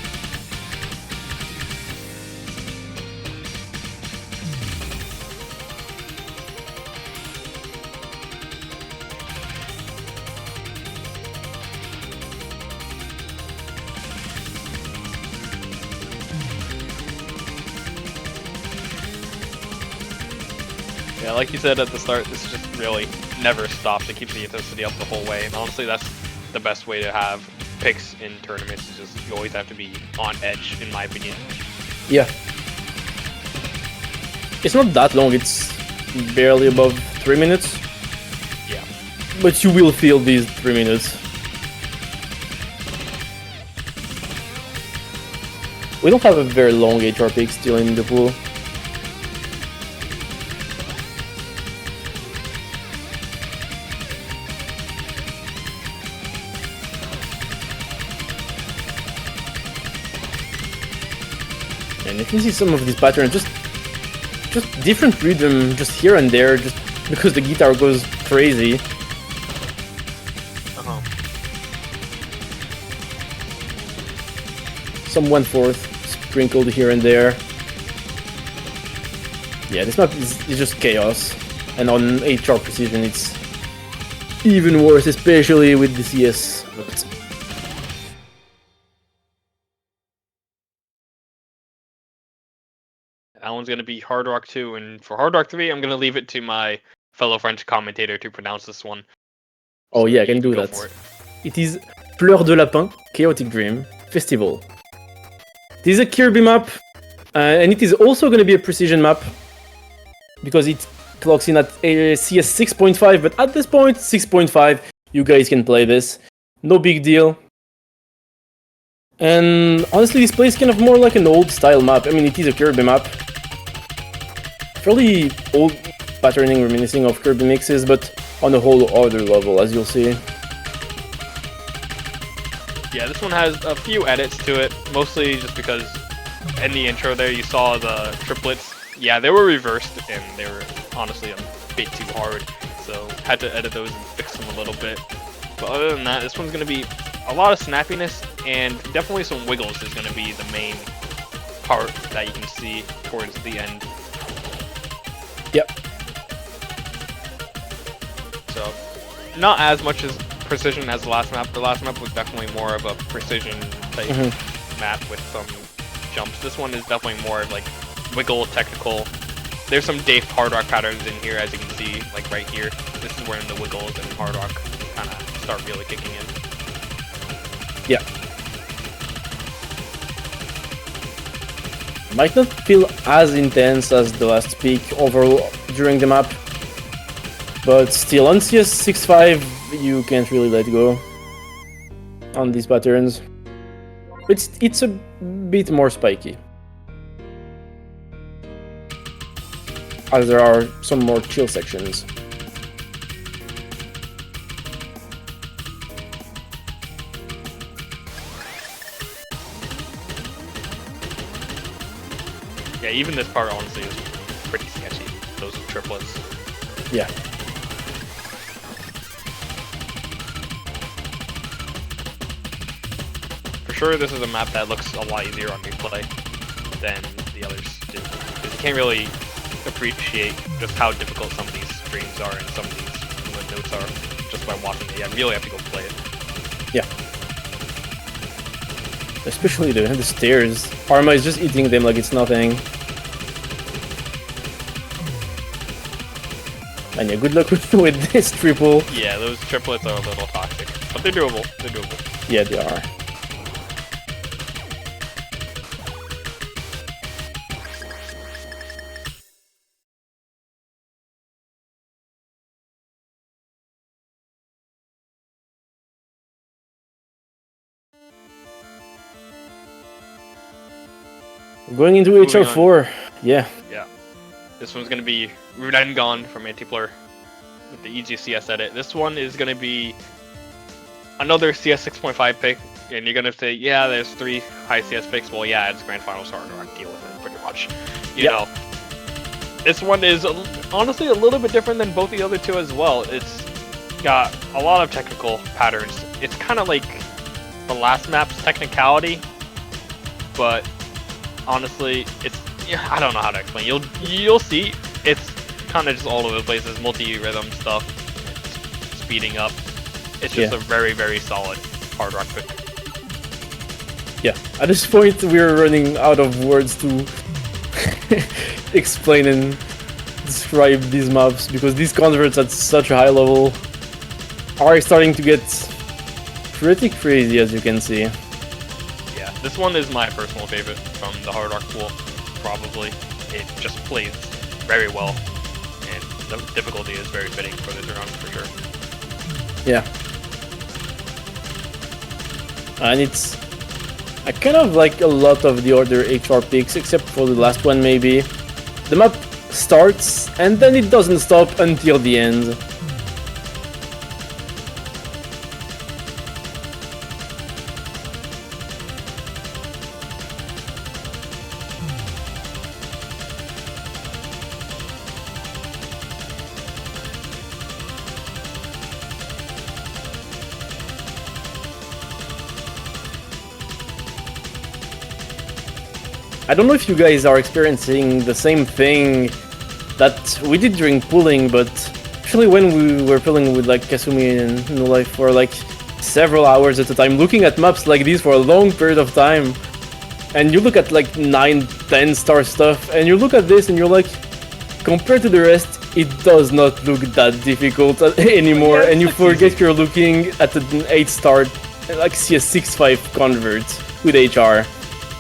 Yeah, like you said at the start, this just really never stops. It keeps the intensity up the whole way, and honestly, that's the best way to have picks in tournaments. Is just you always have to be on edge, in my opinion. Yeah. It's not that long, it's barely above 3 minutes. Yeah. But you will feel these 3 minutes. We don't have a very long HR pick still in the pool. And you can see some of these patterns, just different rhythm, just here and there, just because the guitar goes crazy. Some 1/4 sprinkled here and there. Yeah, this map is just chaos, and on HR precision it's even worse, especially with the CS. That one's going to be Hard Rock 2, and for Hard Rock 3, I'm going to leave it to my fellow French commentator to pronounce this one. Oh yeah, I can do that. It is Fleur de Lapin, Chaotic Dream, Festival. This is a Kirby map, and it is also going to be a precision map because it clocks in at CS 6.5, but at this point, 6.5, you guys can play this. No big deal. And honestly, this plays kind of more like an old style map. I mean, it is a Kirby map. Fairly old patterning reminiscing of Kirby mixes, but on a whole other level, as you'll see. Yeah, this one has a few edits to it, mostly just because in the intro there you saw the triplets. Yeah, they were reversed, and they were honestly a bit too hard, so had to edit those and fix them a little bit. But other than that, this one's going to be a lot of snappiness, and definitely some wiggles is going to be the main part that you can see towards the end. Yep. So, not as much as precision as the last map. The last map was definitely more of a precision type map with some jumps. This one is definitely more like wiggle, technical. There's some Dave hard rock patterns in here, as you can see, like right here. This is where the wiggles and hard rock kind of start really kicking in. Yeah. Might not feel as intense as the last peak overall during the map, but still on CS 6.5 you can't really let go on these patterns. It's a bit more spiky, as there are some more chill sections. Yeah, even this part honestly is pretty sketchy, those triplets. Yeah. For sure this is a map that looks a lot easier on replay than the others do. Because you can't really appreciate just how difficult some of these streams are and some of these notes are just by watching it. Yeah, really have to go play it. Yeah. Especially the stairs. Arma is just eating them like it's nothing. And yeah, good luck with this triple. Yeah, those triplets are a little toxic, but they're doable. They're doable. Yeah, they are. Going into HR4, yeah. Yeah. This one's gonna be Rudengon from Antipler with the EGCS edit. This one is gonna be another CS 6.5 pick, and you're gonna say, yeah, there's 3 high CS picks. Well, yeah, it's Grand Finals hard rock, deal with it, pretty much. You know. This one is honestly a little bit different than both the other two as well. It's got a lot of technical patterns. It's kind of like the last map's technicality, but honestly, it's, I don't know how to explain. You'll see. It's kind of just all over the place. There's multi-rhythm stuff, speeding up. It's just a very, very solid hard rock pick. Yeah, at this point we're running out of words to explain and describe these maps, because these converts at such a high level are starting to get pretty crazy, as you can see. Yeah, this one is my personal favorite from the hard rock pool, probably. It just plays very well, and the difficulty is very fitting for this round for sure. Yeah. And it's, I kind of like a lot of the other HR picks, except for the last one maybe. The map starts, and then it doesn't stop until the end. I don't know if you guys are experiencing the same thing that we did during pooling, but actually when we were pooling with like Kasumi and No Life for like several hours at a time, looking at maps like this for a long period of time, and you look at like 9-10 star stuff, and you look at this and you're like, compared to the rest, it does not look that difficult anymore, and you forget you're looking at an 8-star like CS 6.5 convert with HR.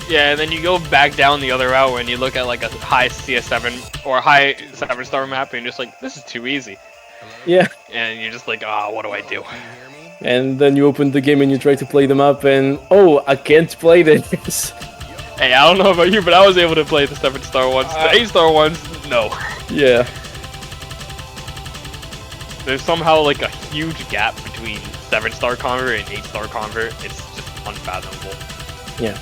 Yeah, and then you go back down the other route when you look at like a high CS7 or high 7-star map, and you're just like, this is too easy. Yeah. And you're just like, ah, what do I do? And then you open the game and you try to play them up, and oh, I can't play this. Hey, I don't know about you, but I was able to play the 7-star ones. The 8-star ones, no. Yeah. There's somehow like a huge gap between 7-star convert and 8-star convert. It's just unfathomable. Yeah.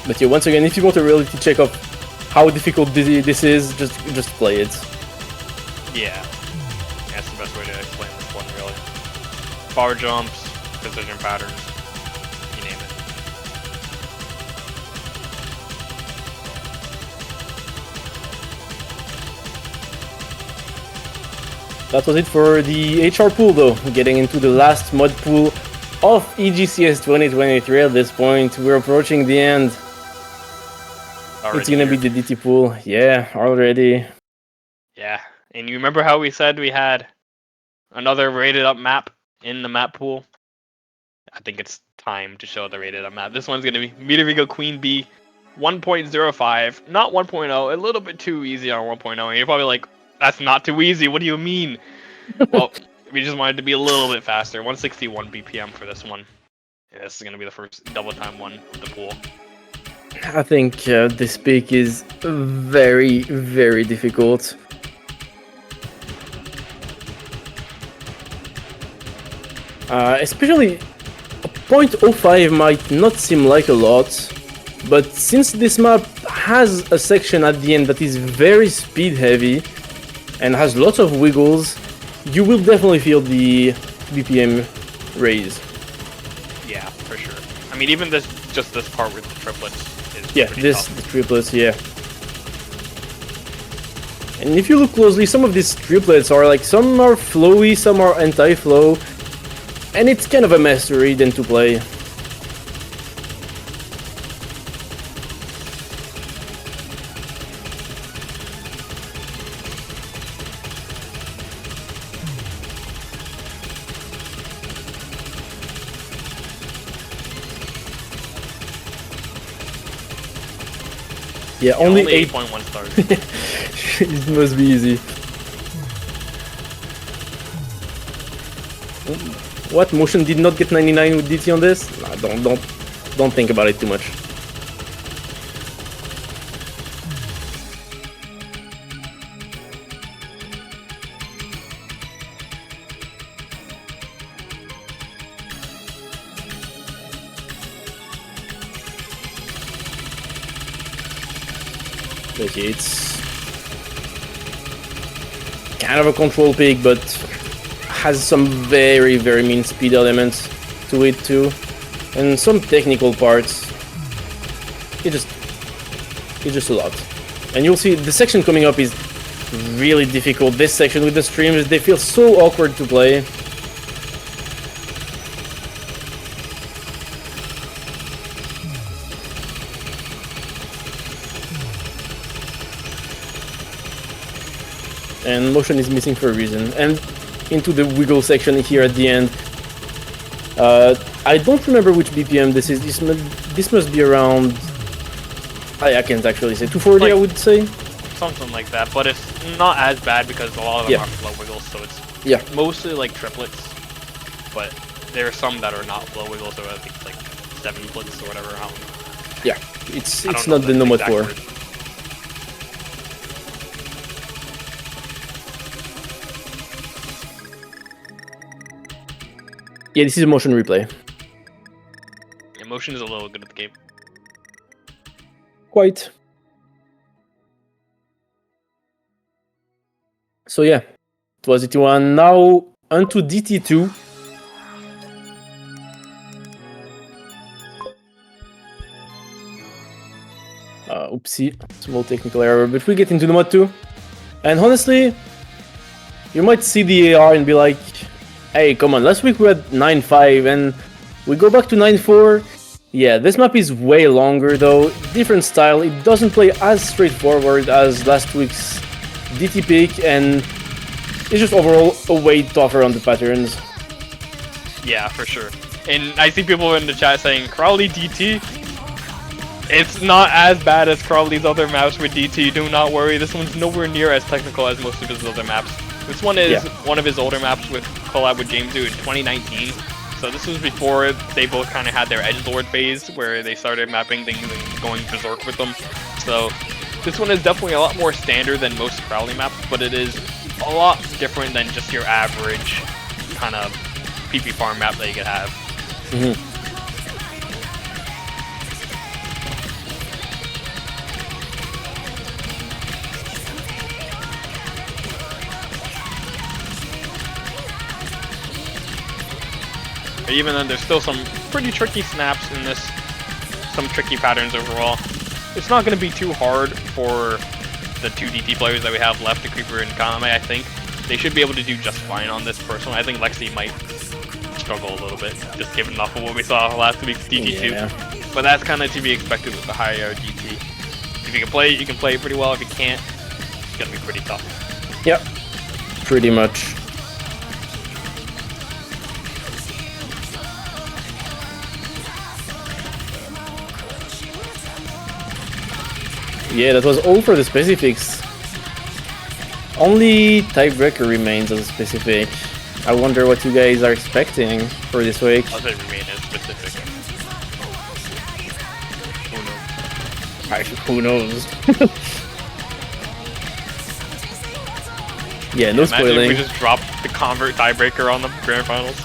But yeah, once again, if you want a reality check of how difficult this is, just play it. Yeah. That's the best way to explain this one, really. Power jumps, precision patterns, you name it. That was it for the HR pool, though. Getting into the last mod pool of EGCS 2023 at this point. We're approaching the end. Already It's gonna be the DT pool. Yeah, already. Yeah, and you remember how we said we had another rated up map in the map pool? I think it's time to show the rated up map. This one's gonna be Midorigo Queen Bee 1.05, not 1.0, a little bit too easy on 1.0. And you're probably like, that's not too easy, what do you mean? Well, we just wanted to be a little bit faster. 161 BPM for this one. Yeah, this is gonna be the first double time one of the pool. I think this pick is very, very difficult. Especially 0.05 might not seem like a lot, but since this map has a section at the end that is very speed heavy and has lots of wiggles, you will definitely feel the BPM raise. Yeah, for sure. I mean, even just this part with the triplets is Yeah, pretty tough. the triplets, yeah. And if you look closely, some of these triplets are like, some are flowy, some are anti-flow, and it's kind of a mess to read and to play. Yeah, only 8.1 stars. It must be easy. What? Motion did not get 99 with DT on this? Nah, don't think about it too much. Okay, it's kind of a control pick, but has some very, very mean speed elements to it too, and some technical parts. It's just a lot. And you'll see the section coming up is really difficult. This section with the streams, they feel so awkward to play. And motion is missing for a reason. And into the wiggle section here at the end. I don't remember which BPM this is. This must be around. I can't actually say 240. Like, I would say something like that, but it's not as bad because a lot of them are flow wiggles, so it's mostly like triplets. But there are some that are not flow wiggles, so I think it's like 7-plets or whatever. I don't know. Yeah, it's not the Nomad 4. Word. Yeah, this is a motion replay. Emotion is a little good at the game. Quite. So yeah, it was DT1. Now onto DT2. Oopsie, small technical error, but we get into the mod 2. And honestly, you might see the AR and be like, hey, come on, last week we had 9.5 and we go back to 9.4. Yeah, this map is way longer though, different style, it doesn't play as straightforward as last week's DT pick, and it's just overall a way tougher on the patterns. Yeah, for sure. And I see people in the chat saying Crowley DT. It's not as bad as Crowley's other maps with DT. Do not worry. This one's nowhere near as technical as most of his other maps. This one is one of his older maps with collab with James in 2019. So this was before they both kind of had their edgelord phase, where they started mapping things and going berserk with them. So this one is definitely a lot more standard than most Crowley maps, but it is a lot different than just your average kind of PP farm map that you could have. Even then, there's still some pretty tricky snaps in this, some tricky patterns overall. It's not going to be too hard for the 2 DT players that we have left, the Creeper and Kaname. I think they should be able to do just fine on this personally. I think Lexi might struggle a little bit, just given off of what we saw last week's DT2. Yeah. But that's kind of to be expected with the higher DT. If you can play it, you can play it pretty well. If you can't, it's going to be pretty tough. Yep, pretty much. Yeah, that was all for the specifics. Only tiebreaker remains as a specific. I wonder what you guys are expecting for this week. I'll say remain as specific. Who knows? Actually, who knows? Yeah, no spoiling. We just dropped the convert tiebreaker on the grand finals.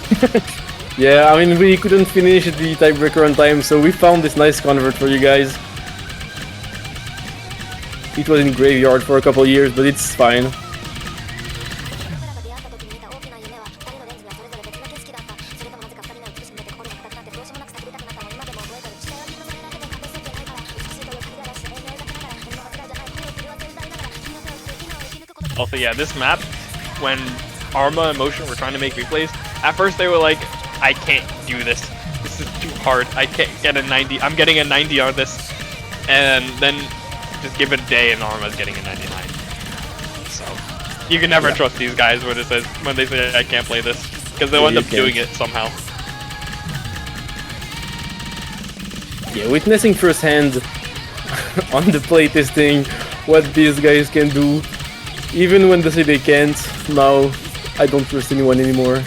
Yeah, I mean, we couldn't finish the tiebreaker on time, so we found this nice convert for you guys. It was in graveyard for a couple years, but it's fine. Also, yeah, this map, when Arma and Motion were trying to make replays, at first they were like, I can't do this. This is too hard. I can't get a 90. I'm getting a 90 on this. And then just give it a day and Arma's getting a 99. So, you can never trust these guys when they say I can't play this. Because they'll end up doing it somehow. Yeah, witnessing firsthand on the playtesting what these guys can do. Even when they say they can't, now I don't trust anyone anymore.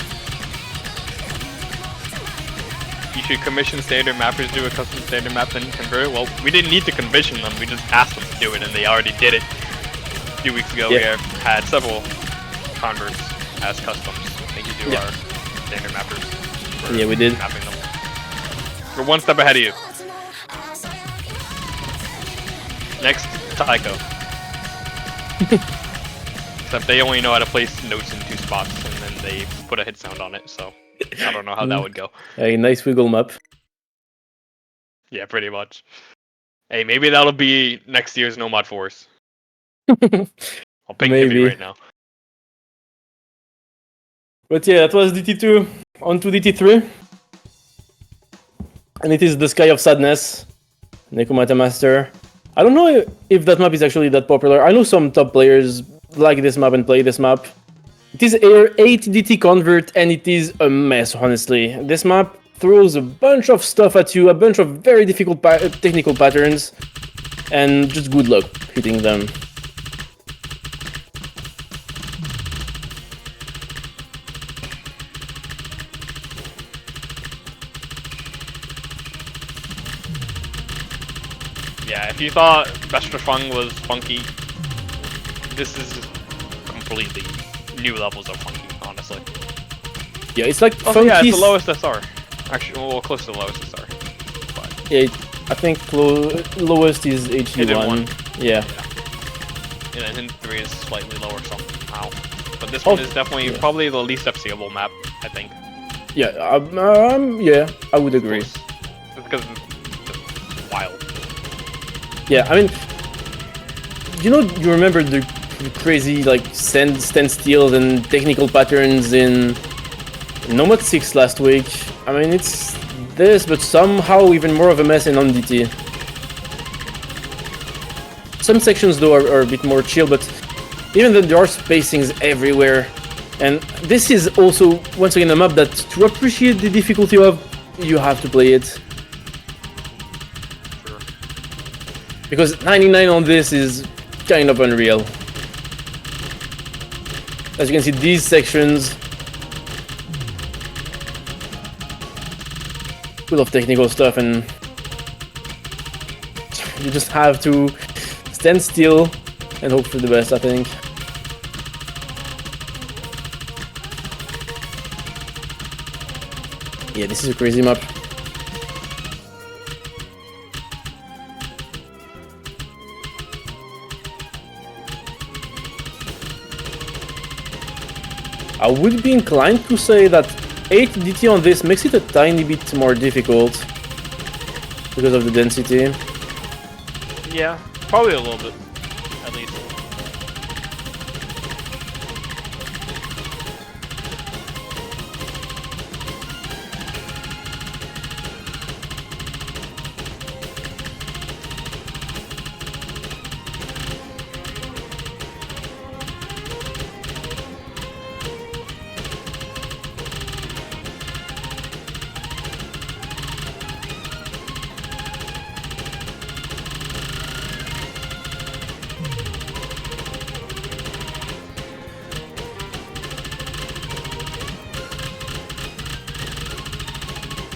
You should commission standard mappers to do a custom standard map and convert it. Well, we didn't need to commission them, we just asked them to do it and they already did it. A few weeks ago we had several converts as customs. Thank you to our standard mappers for we did. mapping them. We're one step ahead of you. Next, Taiko. Except they only know how to place notes in 2 spots, and then they put a hit sound on it, so I don't know how that would go. A nice wiggle map. Yeah, pretty much. Hey, maybe that'll be next year's Nomad Force. I'll ping Hibby right now. But yeah, that was DT2. On to DT3. And it is the Sky of Sadness. Nekomata Master. I don't know if that map is actually that popular. I know some top players like this map and play this map. It is Air 8 DT convert and it is a mess, honestly. This map throws a bunch of stuff at you, a bunch of very difficult technical patterns, and just good luck hitting them. Yeah, if you thought Vestrafung was funky, this is completely new levels of funky, honestly. Yeah, it's like funky. Yeah, it's the lowest SR. Actually, well, close to the lowest SR. But yeah, I think lowest is HD1. Yeah. And then 3 is slightly lower somehow. But this one is definitely probably the least FCable map, I think. Yeah, yeah, I would agree. It's because it's wild. Yeah, I mean, you remember the crazy like standstills and technical patterns in Nomad 6 last week? I mean, it's this, but somehow even more of a mess in on-DT. Some sections though are a bit more chill, but Even though there are spacings everywhere. And this is also, once again, a map that to appreciate the difficulty of, you have to play it. Sure. Because 99 on this is kind of unreal. As you can see, these sections full of technical stuff, and you just have to stand still and hope for the best, I think. Yeah, this is a crazy map. I would be inclined to say that 8 DT on this makes it a tiny bit more difficult because of the density. Yeah, probably a little bit, at least.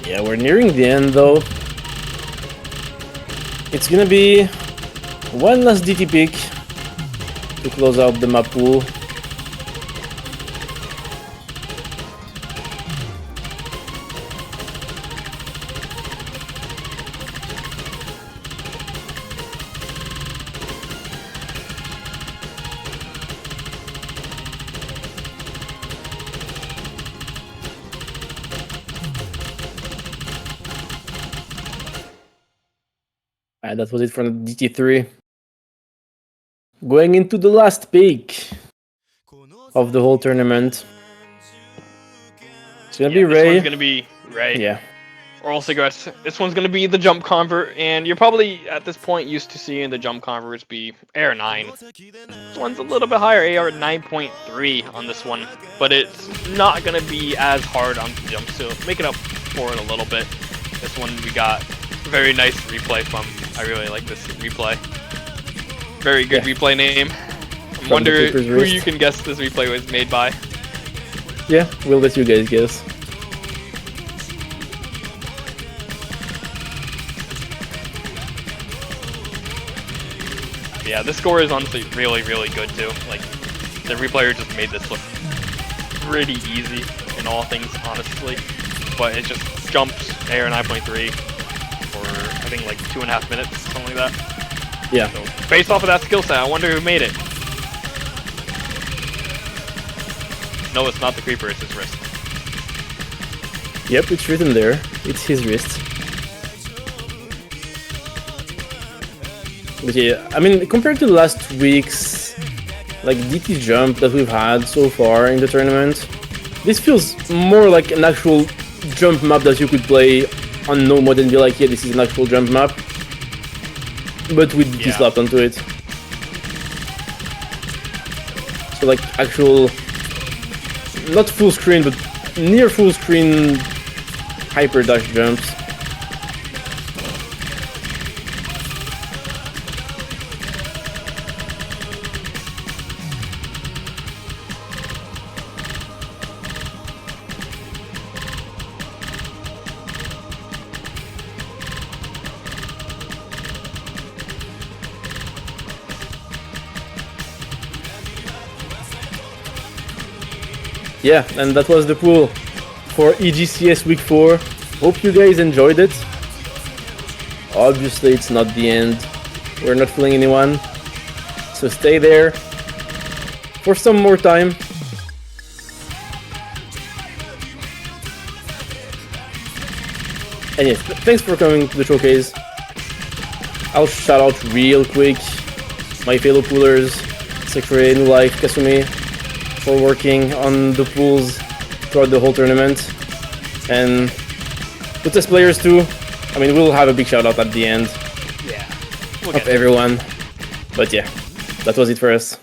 Yeah, we're nearing the end though. It's gonna be one last DT pick to close out the Mappool. That was it from DT3. Going into the last pick of the whole tournament. It's gonna be This Ray. one's gonna be Ray. Yeah. Oral cigarettes. This one's gonna be the jump convert, and you're probably at this point used to seeing the jump converts be AR 9. This one's a little bit higher, AR 9.3 on this one, but it's not gonna be as hard on the jump, so make it up for it a little bit. This one we got very nice replay from. I really like this replay. Very good replay name. I wonder who you can guess this replay was made by. Yeah, we'll let you guys guess. Yeah, this score is honestly really, really good too. Like, the replayer just made this look pretty easy in all things, honestly. But it just jumps AR 9.3 for, I think, like 2.5 minutes, something like that. Yeah. So, based off of that skill set, I wonder who made it. No, it's not the creeper, it's his wrist. Yep, it's written there. It's his wrist. But yeah, I mean, compared to last week's like DT jump that we've had so far in the tournament, this feels more like an actual jump map that you could play on no mod and be like, yeah, this is an actual jump map, but with DT slapped onto it. So like actual, not full screen, but near full screen hyper dash jumps. Yeah, and that was the pool for EGCS Week 4. Hope you guys enjoyed it. Obviously, it's not the end. We're not fooling anyone. So stay there for some more time. And yes, thanks for coming to the showcase. I'll shout out real quick my fellow poolers, Secretary, New Life, Kasumi, for working on the pools throughout the whole tournament, and the test players too. I mean, we'll have a big shout out at the end of everyone. But yeah, that was it for us.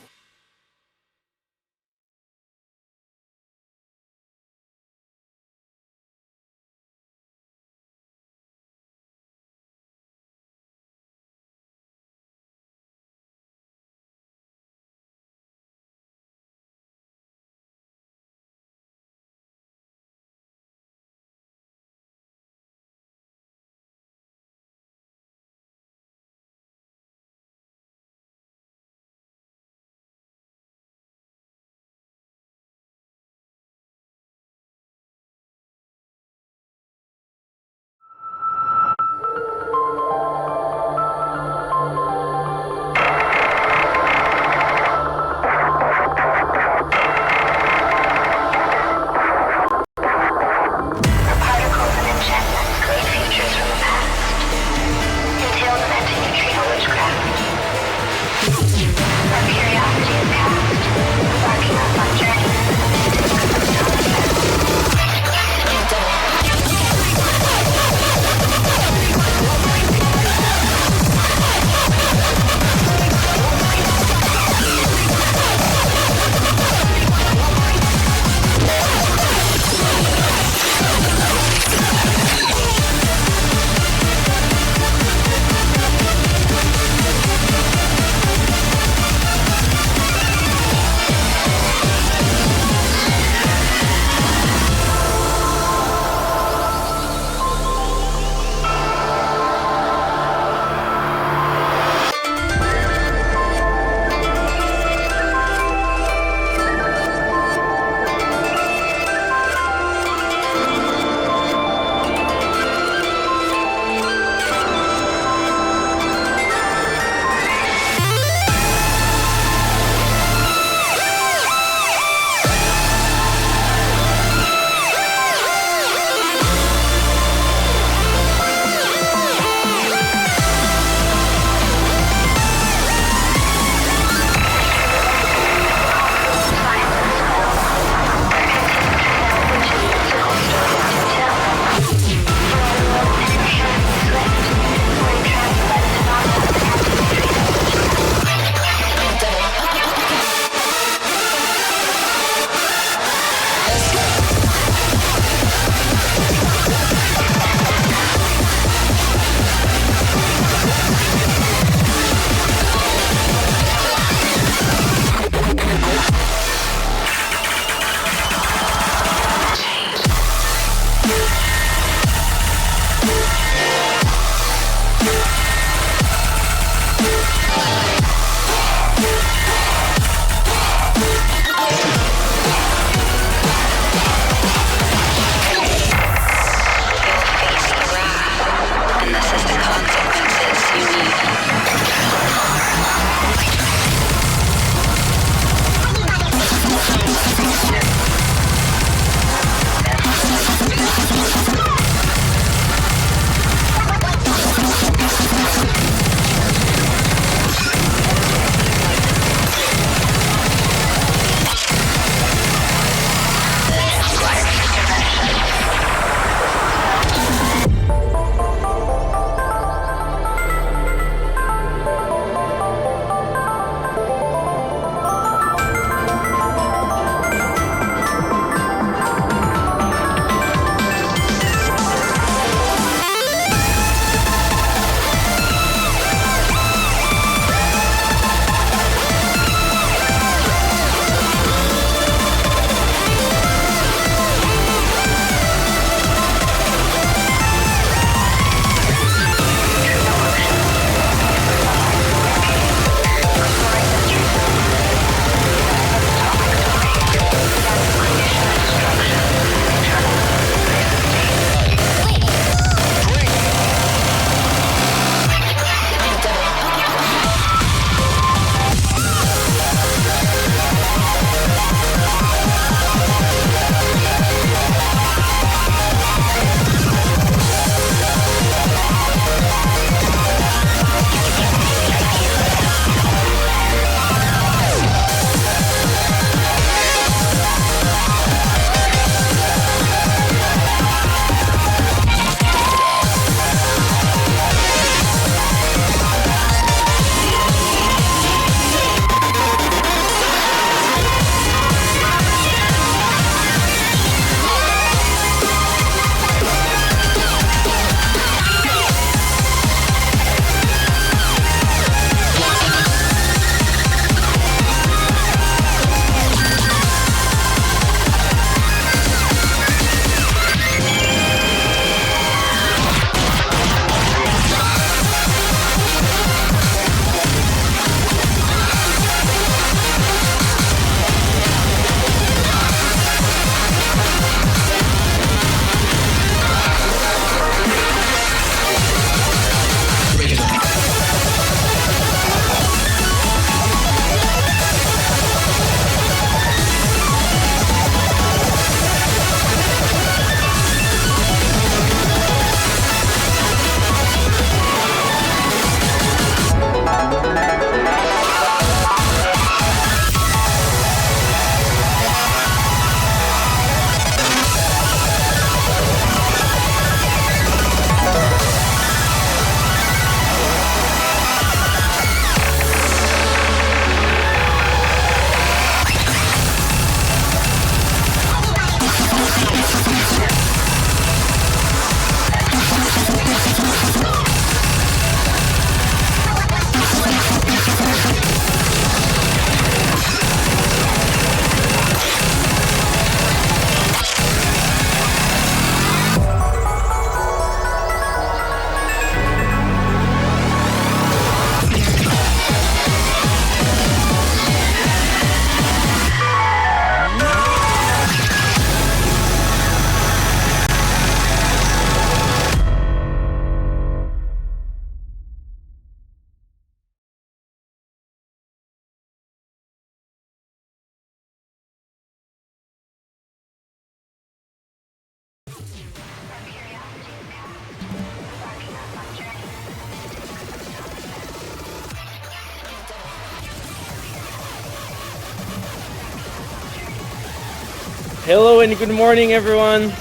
Hello and good morning, everyone.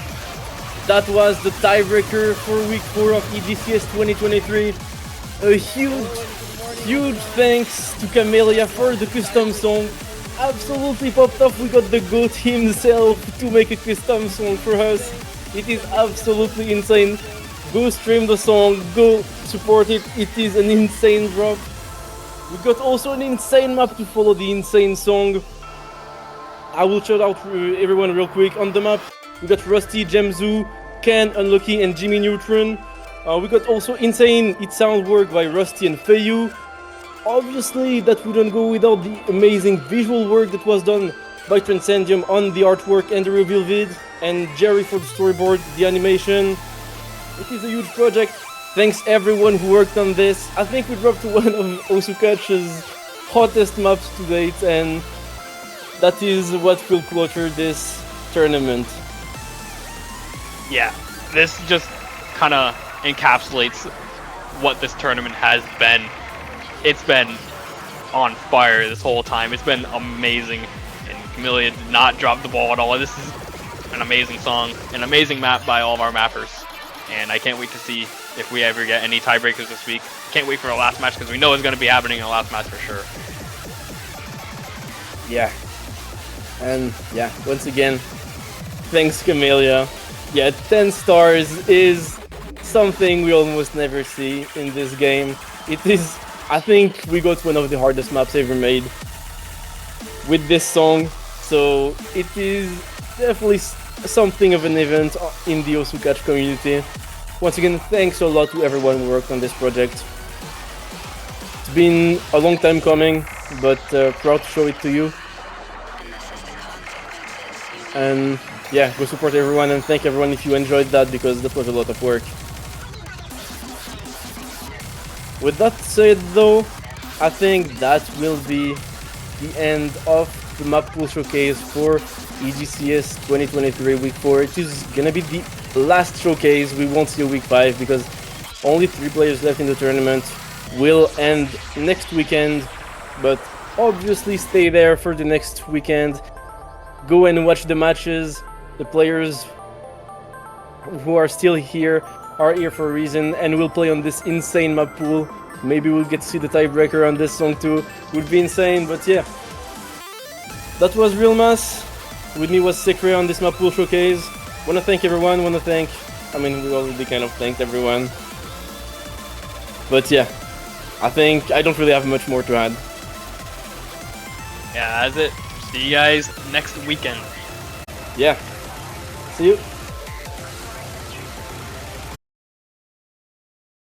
That was the tiebreaker for week 4 of EGCS 2023. A huge thanks to Camellia for the custom song. Absolutely popped off. We got the GOAT himself to make a custom song for us. It is absolutely insane. Go stream the song, go support it. It is an insane drop. We got also an insane map to follow the insane song. I will shout out everyone real quick on the map. We got Rusty, Gemzu, Ken, Unlucky, and Jimmy Neutron. We got also insane It Sound work by Rusty and Feiyu. Obviously, that wouldn't go without the amazing visual work that was done by Transcendium on the artwork and the reveal vid, and Jerry for the storyboard, the animation. It is a huge project. Thanks everyone who worked on this. I think we dropped one of Osukach's hottest maps to date, and that is what will closure this tournament. Yeah, this just kind of encapsulates what this tournament has been. It's been on fire this whole time. It's been amazing, and Camellia did not drop the ball at all. This is an amazing song, an amazing map by all of our mappers, and I can't wait to see if we ever get any tiebreakers this week. Can't wait for the last match because we know it's going to be happening in the last match for sure. Yeah. And yeah, once again, thanks Camellia. Yeah, 10 stars is something we almost never see in this game. It is, I think we got one of the hardest maps ever made with this song, so it is definitely something of an event in the Osukach community. Once again, thanks a lot to everyone who worked on this project. It's been a long time coming, but proud to show it to you. And yeah, go support everyone and thank everyone if you enjoyed that, because that was a lot of work. With that said though, I think that will be the end of the Mappool showcase for EGCS 2023 week 4. It is gonna be the last showcase. We won't see a week 5 because only 3 players left in the tournament. Will end next weekend, but obviously stay there for the next weekend. Go and watch the matches. The players who are still here are here for a reason, and we'll play on this insane map pool. Maybe we'll get to see the tiebreaker on this song too. Would be insane, but yeah. That was Real Mass. With me was Sikri on this Mappool showcase. Wanna thank everyone, we already kind of thanked everyone. But yeah, I think I don't really have much more to add. Yeah, that's it. See you guys next weekend. Yeah, see you.